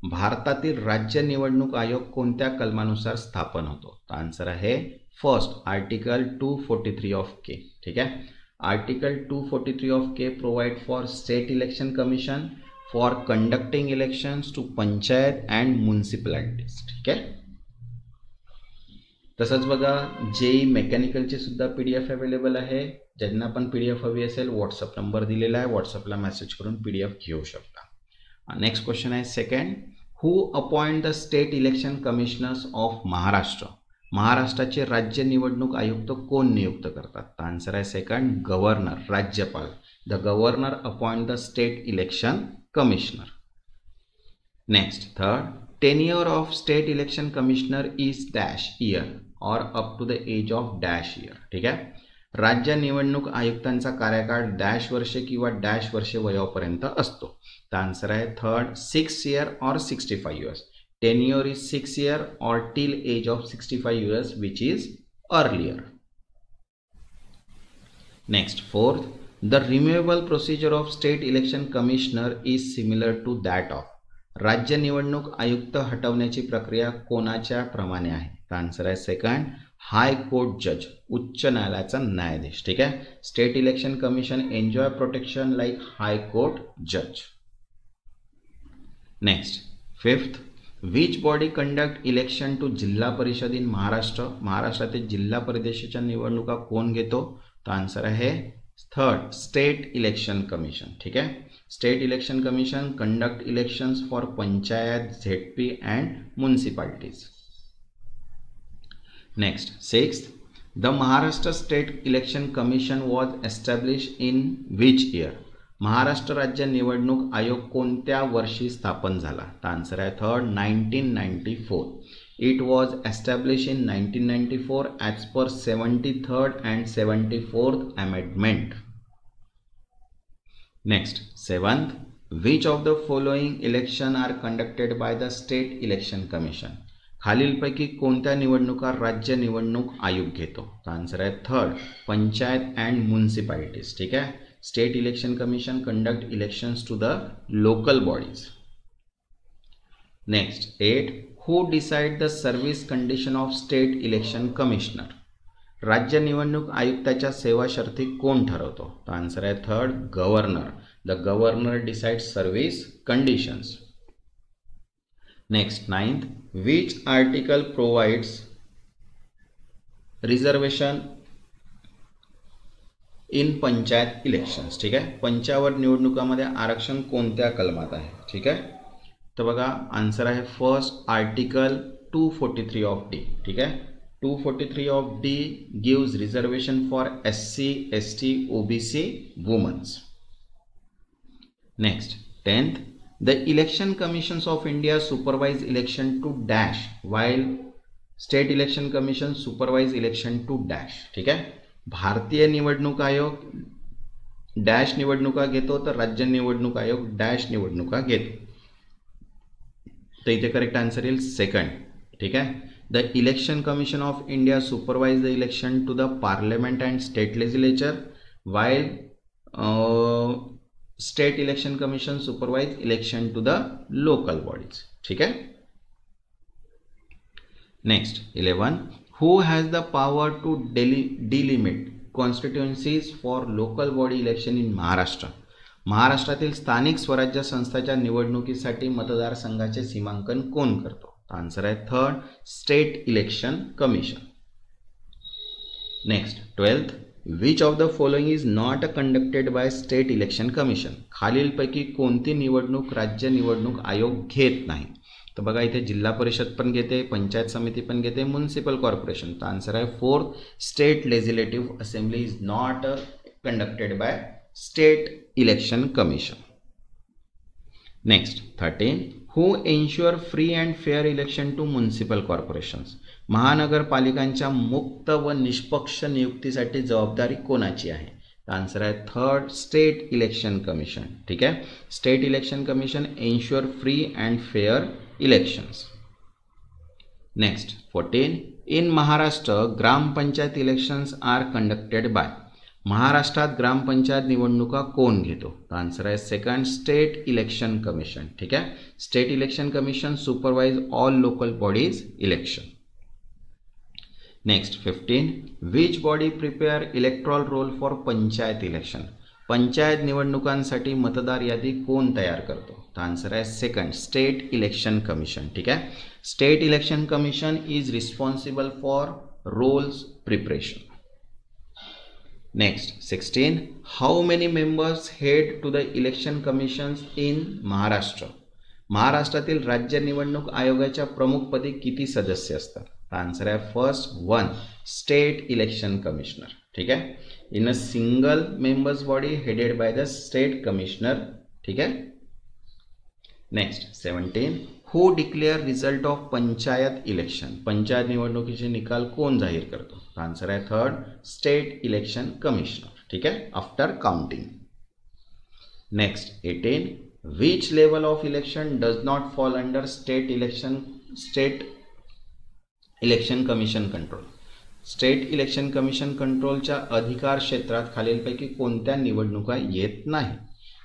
भारतातील राज्य निवडणूक आयोग कोणत्या कलमानुसार स्थापन होतो? तर आन्सर आहे फर्स्ट, आर्टिकल 243 ऑफ के. ठीक आहे, article 243 of K provide for state election commission for conducting elections to panchayat and municipalities. ठीक आहे, तसंच बघा जेई मेकॅनिकलचे सुद्धा PDF अवेलेबल आहे. ज्यांना पण PDF हवी असेल व्हॉट्सअप नंबर दिलेला आहे, व्हॉट्सअपला मेसेज करून PDF घेऊ शकता. नेक्स्ट क्वेश्चन आहे second, who appoint the state election commissioners of Maharashtra. महाराष्ट्राचे राज्य निवडणूक आयुक्त कोण नियुक्त करतात? तर आन्सर आहे सेकंड, गव्हर्नर, राज्यपाल. The governor appoint the state election commissioner. Next third, tenure of state election commissioner is dash year or up to the age of dash year. ठीक आहे, राज्य निवडणूक आयुक्तांचा कार्यकाळ डॅश वर्षे किंवा डॅश वर्षे वयोपर्यंत असतो. तर आन्सर आहे third, 6 years or 65 years. Tenure is 6 years or till age of 65 years, which is earlier. Next, fourth, the removal procedure of state election commissioner is similar to that of. राज्य निवडणूक आयुक्त हटवण्याची प्रक्रिया कोणाच्या प्रमाणे आहे? तर आन्सर आहे सेकंड, हाय कोर्ट जज, उच्च न्यायालयाचा न्यायाधीश. ठीक आहे, state election commission enjoy protection like high court जज. Next fifth, which body conduct election to Zilla Parishad in Maharashtra. महाराष्ट्रातील जिल्हा परिषदेच्या निवडणुका कोण घेतो? तर आन्सर आहे थर्ड, स्टेट इलेक्शन कमिशन. ठीक आहे, state election commission conduct elections for panchayat, ZP and municipalities. Next sixth, the Maharashtra state election commission was establish in which year. Maharashtra राज्य निवडणूक आयोग कोणत्या वर्षी स्थापन झाला? तर आन्सर आहे third, 1994. It was establish in 1994 as per 73rd and 74th amendment. Next seventh, which of the following election are conducted by the state election commission. खालीलपैकी कोणत्या निवडणुका राज्य निवडणूक आयोग घेतो? तर आन्सर आहे थर्ड, पंचायत अँड म्युनिसिपॅलिटीज. ठीक आहे, state election commission conduct elections to the local bodies. Next 8, who decide the service condition of state election commissioner. राज्य निवडणूक आयुक्ताच्या सेवा शर्ती कोण ठरवतो? तर आन्सर आहे third, governor. The governor decide service conditions. Next 9th, which article provides reservation in panchayat elections. ठीक आहे, पंचायत निवडणुकामध्ये आरक्षण कोणत्या कलमात आहे? ठीक आहे, तर बघा आन्सर आहे फर्स्ट, आर्टिकल 243 ऑफ डी. ठीक आहे, 243 of D gives reservation for SC, ST, OBC, womens. Next 10th, the election commissions of India supervise election to dash while state election commission supervise election to dash. ठीक आहे, भारतीय निवडणूक आयोग dash निवडणुका घेतो तर राज्य निवडणूक आयोग डॅश निवडणुका घेतो. तर इथे करेक्ट आन्सर येईल सेकंड. ठीक आहे, the election commission of India supervise the election to the parliament and state legislature while state election commission supervise election to the local bodies. ठीक है. Next 11, who has the power to delimit constituencies for local body election in Maharashtra. महाराष्ट्रातील स्थानिक स्वराज्य संस्थाच्या निवडणुकीसाठी मतदारसंघाचे सीमांकन कोण करतो? आन्सर आहे third, state election commission. Next 12th, which of the following is not conducted by state election commission. खालीलपैकी कोणती निवडणूक राज्य निवडणूक आयोग घेत नाही. तर बघा इथे जिल्हा परिषद पण घेते, पंचायत समिती पण घेते, म्युनिसिपल कॉर्पोरेशन. तर आन्सर आहे 4th, state legislative assembly is not conducted by state election commission. Next 13, who ensure free and fair election to municipal corporations. महानगरपालिकांच्या मुक्त व निष्पक्ष नियुक्तीसाठी जबाबदारी कोणाची आहे. आन्सर आहे 3rd, स्टेट इलेक्शन कमिशन. ठीक आहे, state election commission ensure free and fair elections. Next 14, in Maharashtra gram panchayat elections R conducted bye. महाराष्ट्रात ग्रामपंचायत निवडणुका कोण घेतो. आन्सर आहे 2nd, स्टेट इलेक्शन कमिशन. ठीक आहे, state election commission supervise all local bodies election. Next 15, which body prepare electoral roll for panchayat election. Panchayat निवडणुकांसाठी मतदार यादी कोण तयार करतो. तर आन्सर आहे 2nd, स्टेट इलेक्शन कमिशन. ठीक आहे, state election commission is responsible for rolls preparation. Next 16, how many members head to the election commissions in Maharashtra. महाराष्ट्रातील राज्य निवडणूक आयोगाच्या प्रमुखपदी किती सदस्य असतात. आन्सर आहे 1st, 1, स्टेट इलेक्शन कमिशनर. ठीक आहे, in a single members body headed by the state commissioner. ठीक आहे. Next 17, who declare result of panchayat election. Panchayat निवडणुकीचे निकाल कोण जाहीर करतो. आन्सर आहे 3rd, स्टेट इलेक्शन कमिशनर. ठीक आहे, after counting. Next 18, which level of election does not fall under state election commission control. State election commission कंट्रोलच्या अधिकार क्षेत्रात खालीलपैकी कोणत्या निवडणुका येत नाही.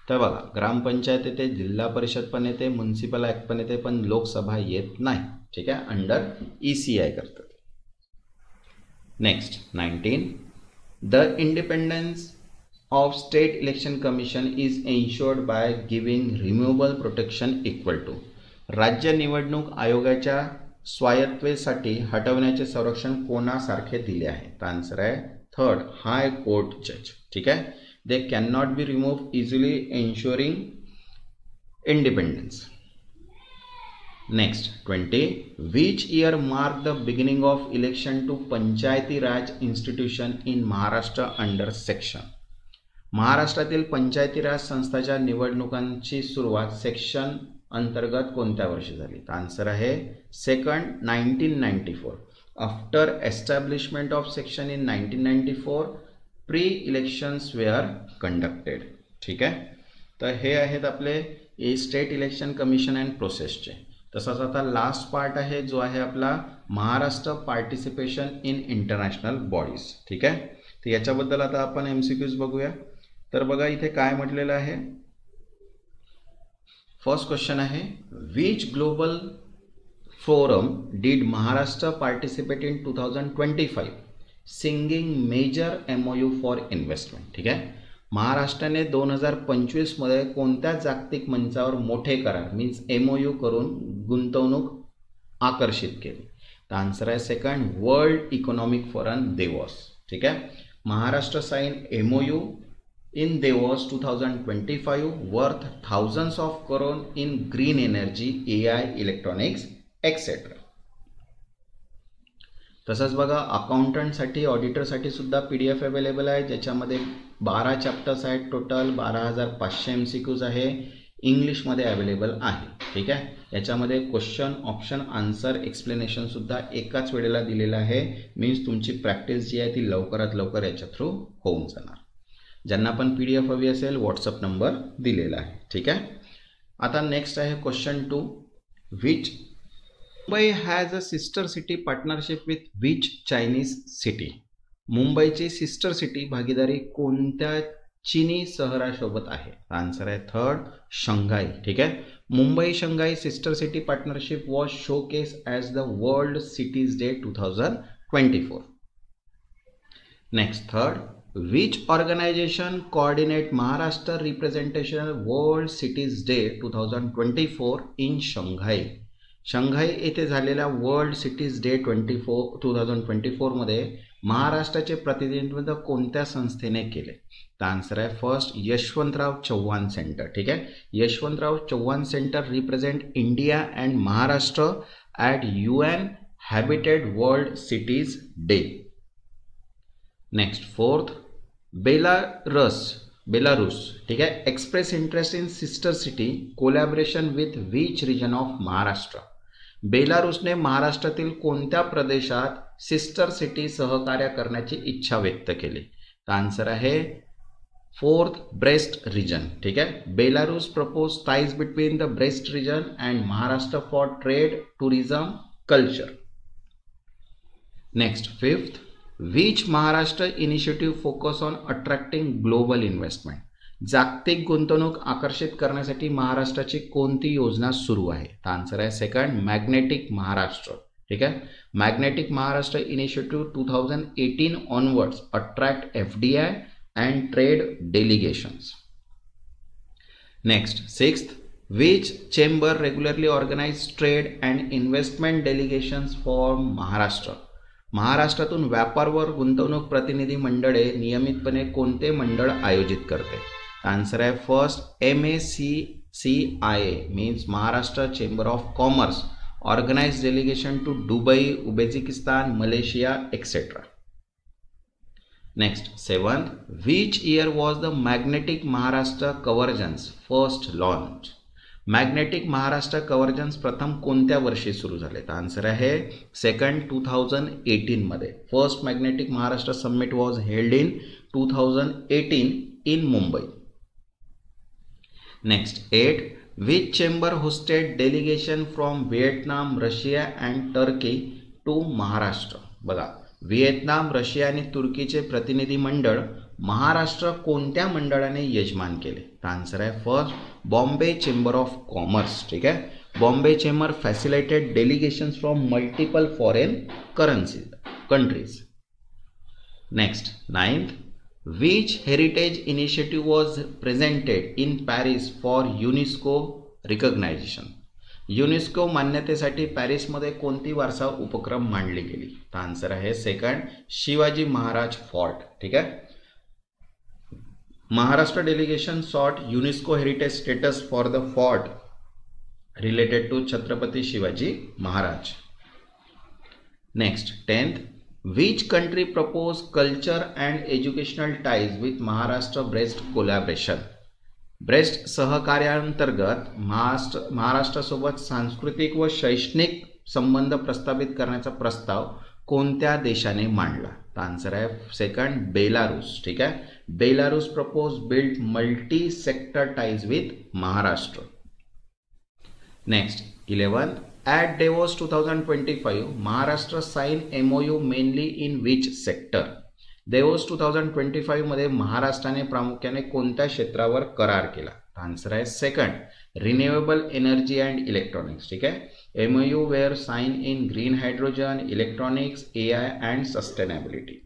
तर बघा, ग्रामपंचायत येते, जिल्हा परिषद पण येते, म्युनिसिपल ॲक्ट पण येते, पण लोकसभा येत नाही. ठीक आहे, अंडर ECI करतात. Next 19, the independence of state election commission is ensured by giving removal protection equal to. राज्य निवडणूक आयोगाच्या स्वायत्ततेसाठी हटवण्याचे संरक्षण कोणासारखे दिले आहे. तर आन्सर आहे 3rd, हाय कोर्ट जज. ठीक आहे, they can not be remove easily ensuring independence. Next 20, which year mark the beginning of election to Panchayati Raj institution in Maharashtra under section. महाराष्ट्रातील पंचायती राज संस्थाच्या निवडणुकांची सुरुवात सेक्शन अंतर्गत कोणत्या वर्षी झाली. तर आन्सर आहे 2nd, 1994. After establishment of section in 1994 pre elections were conducted. ठीक आहे, तर हे आहेत आपले स्टेट इलेक्शन कमिशन अँड प्रोसेसचे. तसाच आता लास्ट पार्ट आहे जो आहे आपला Maharashtra participation in international bodies. ठीक आहे, तर याच्याबद्दल आता आपण MCQs बघूया. तर बघा इथे काय म्हटलेलं आहे. फर्स्ट क्वेश्चन आहे, which global forum did Maharashtra participate in 2025 signing major MOU for investment. ठीक आहे, महाराष्ट्राने 2025 मध्ये कोणत्या जागतिक मंचावर मोठे करार मीन्स MOU करून गुंतवणूक आकर्षित केली. तर आन्सर आहे 2nd, world economic forum Davos. ठीक आहे, Maharashtra sign MOU in Davos 2025 worth thousands of crore in green energy, AI, electronics, etc. तसंच बघा, अकाउंटंटसाठी ऑडिटरसाठी सुद्धा PDF अवेलेबल आहे, ज्याच्यामध्ये 12 चॅप्टर्स आहेत, टोटल 12,500 MCQs आहे, इंग्लिशमध्ये अवेलेबल आहे. ठीक आहे, याच्यामध्ये क्वेश्चन, ऑप्शन, आन्सर, एक्सप्लेनेशन सुद्धा एकाच वेळेला दिलेलं आहे. मीन्स तुमची प्रॅक्टिस जी आहे ती लवकरात लवकर याच्या थ्रू होऊन जाणार. ज्यांना पण PDF हवी असेल व्हॉट्सअप नंबर दिलेला आहे. ठीक आहे, आता नेक्स्ट आहे question 2, which Mumbai has a sister city partnership with which Chinese city. मुंबईची सिस्टर सिटी भागीदारी कोणत्या चीनी शहरासोबत आहे. आन्सर आहे 3rd, शंघाई. ठीक आहे, Mumbai Shanghai sister city partnership was showcase as the world cities day 2024. Next 3rd, which organization coordinate Maharashtra representation World Cities Day 2024 in Shanghai. Shanghai येथे झालेल्या वर्ल्ड सिटीज डे 2024 मध्ये महाराष्ट्राचे प्रतिनिधित्व कोणत्या संस्थेने केले? तर आन्सर आहे फर्स्ट यशवंतराव चव्हाण सेंटर. ठीक आहे, Yashwantrao Chavan Centre represent India and Maharashtra at UN Habitat world cities day. Next fourth, Belarus. ठीक आहे, express interest in sister city collaboration with which region of Maharashtra. बेलारूसने महाराष्ट्रातील कोणत्या प्रदेशात सिस्टर सिटी सहकार्य करण्याची इच्छा व्यक्त केली? तर आन्सर आहे फोर्थ ब्रेस्ट रिजन. ठीक आहे, Belarus propose ties between the Brest region and Maharashtra for trade, tourism, culture. Next fifth, which Maharashtra initiative focus on attracting global investment. जागतिक गुंतवणूक आकर्षित करण्यासाठी महाराष्ट्राची कोणती योजना सुरू आहे? तर आन्सर आहे सेकंड मॅग्नेटिक महाराष्ट्र. ठीक आहे, magnetic Maharashtra initiative 2018 onwards attract FDI and trade delegations. Next sixth, which chamber regularly organise trade and investment delegations for Maharashtra. महाराष्ट्रातून व्यापार व गुंतवणूक प्रतिनिधी मंडळे नियमितपणे कोणते मंडळ आयोजित करते? आन्सर आहे first MACCIA means Maharashtra chamber of commerce organise delegation to Dubai, Uzbekistan, Malaysia etcetera. Next seventh, which year was the magnetic Maharashtra convergence first launch. Magnetic Maharashtra convergence प्रथम कोणत्या वर्षी सुरू झाले? तर आन्सर आहे सेकंड 2018 मध्ये. First magnetic Maharashtra summit was held in 2018 in Mumbai. Next 8, which chamber hosted delegation from Vietnam, Russia and Turkey to Maharashtra. बघा, Vietnam, Russia आणि तुर्कीचे प्रतिनिधी मंडळ महाराष्ट्र कोणत्या मंडळाने यजमान केले? तर आन्सर आहे first Bombay chamber of commerce. ठीक आहे, Bombay chamber facilitated delegations from multiple foreign countries. Next 9th, which heritage initiative was presented in Paris for UNESCO recognition. UNESCO मान्यतेसाठी पॅरिसमध्ये कोणती वारसा उपक्रम मांडली गेली? तर आन्सर आहे सेकंड शिवाजी महाराज फोर्ट. ठीक आहे, Maharashtra delegation sought UNESCO heritage status for the fort related to Chhatrapati Shivaji Maharaj. Next 10th, which country proposed culture and educational ties with Maharashtra Brest collaboration. Brest सहकार्याअंतर्गत महाराष्ट्रासोबत सांस्कृतिक व शैक्षणिक संबंध प्रस्थापित करण्याचा प्रस्ताव कोणत्या देशाने मांडला? तर आन्सर आहे सेकंड बेलारूस. ठीक आहे, Belarus propose build multi sector ties with Maharashtra. Next 11th, at Davos 2025 Maharashtra sign MOU mainly in which sector. Davos 2025 मध्ये महाराष्ट्राने प्रामुख्याने कोणत्या क्षेत्रावर करार केला? आन्सर आहे second renewable energy and electronics. ठीक आहे, MOU were sign in green hydrogen, electronics, AI and sustainability.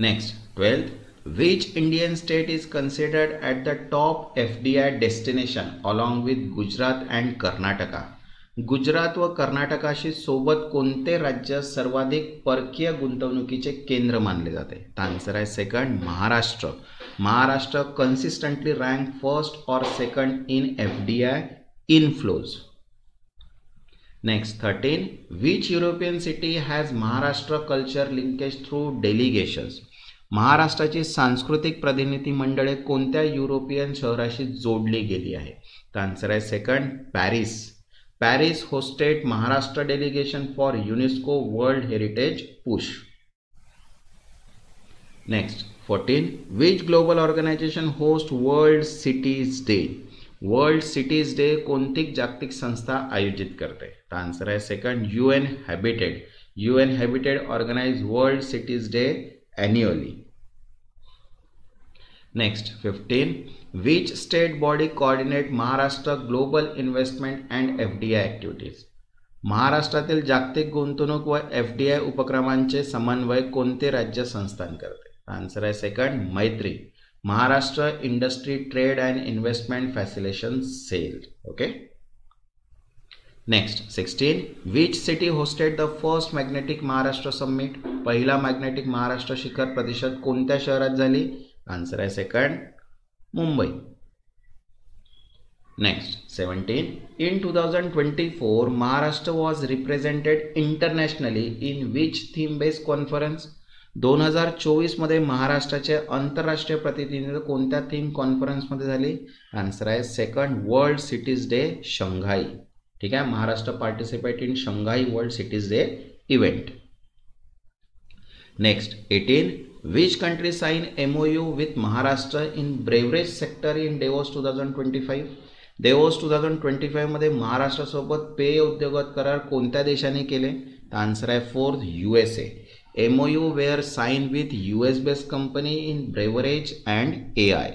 Next 12th, which Indian state is considered at the top FDI destination along with Gujarat and Karnataka. Gujarat व कर्नाटकाशी सोबत कोणते राज्य सर्वाधिक परकीय गुंतवणुकीचे केंद्र मानले जाते? आन्सर आहे second Maharashtra. Maharashtra consistently rank first और second in FDI inflows. Next 13, which European city has Maharashtra culture linkage through delegations. महाराष्ट्राची सांस्कृतिक प्रतिनिधी मंडळे कोणत्या युरोपियन शहराशी जोडली गेली आहे? तर आन्सर आहे second Paris. Paris hosted Maharashtra delegation for UNESCO world heritage push. Next 14, which global organisation host world cities day. World cities day कोणती जागतिक संस्था आयोजित करते? तर आन्सर आहे second UN habitat. UN habitat organise world cities day annually. Next 15, which state body coordinate Maharashtra global investment and FDI activities. महाराष्ट्रातील जागतिक गुंतवणूक व FDI उपक्रमांचे समन्वय कोणते राज्य संस्थान करते? आन्सर आहे second Maitri. Maharashtra industry trade and investment facilitation cell. Okay, next 16 which city hosted the first magnetic Maharashtra summit, पहिला मॅग्नेटिक महाराष्ट्र शिखर परिषद कोणत्या शहरात झाली? आन्सर आहे second, Mumbai. Next 17 in 2024 Maharashtra was represented internationally in which theme based conference. 2024 मध्ये महाराष्ट्राचे आंतरराष्ट्रीय प्रतिनिधित्व कोणत्या थीम कॉन्फरन्स मध्ये झाली? आन्सर आहे second, world cities day Shanghai. ठीक आहे, Maharashtra participate in Shanghai world cities day event. Next 18 which country signed MOU with Maharashtra in beverage sector in Davos 2025? Davos 2025 मध्ये महाराष्ट्रासोबत पेय उद्योगात करार कोणत्या देशाने केले? आन्सर आहे fourth, USA. MOU were signed with US based company in beverage and AI.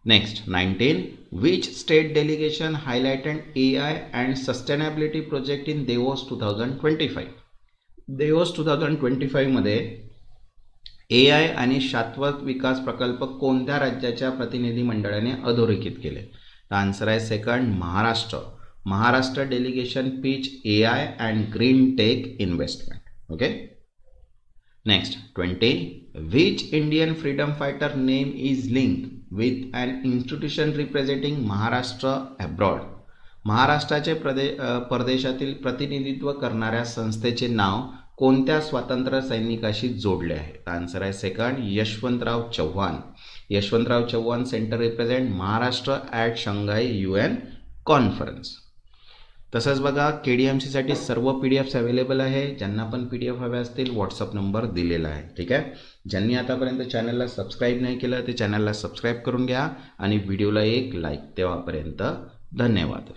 Next 19 which state delegation highlighted AI and sustainability project in Davos 2025? Davos 2025 मध्ये AI आणि शाश्वत विकास प्रकल्प कोणत्या राज्याच्या प्रतिनिधी मंडळाने अधोरेखित केले? आन्सर आहे second, Maharashtra. Maharashtra delegation pitch AI and green tech investment. Okay. Next 20 which Indian freedom fighter name is link with an institution representing Maharashtra abroad. महाराष्ट्राचे परदेशातील प्रतिनिधित्व करणाऱ्या संस्थेचे नाव कोणत्या स्वातंत्र्य सैनिकाशी जोडले आहे? आन्सर आहे second, Yashwantrao Chavan. Yashwantrao Chavan Centre represent Maharashtra at Shanghai UN conference. तसंच बघा KDMC साठी सर्व PDFs अवेलेबल आहे. ज्यांना पण PDF हवे असतील व्हॉट्सअप नंबर दिलेला आहे. ठीक आहे, ज्यांनी आतापर्यंत चॅनलला सबस्क्राईब नाही केलं ते चॅनलला सबस्क्राईब करून घ्या आणि व्हिडिओला एक लाईक. तेव्हापर्यंत धन्यवाद.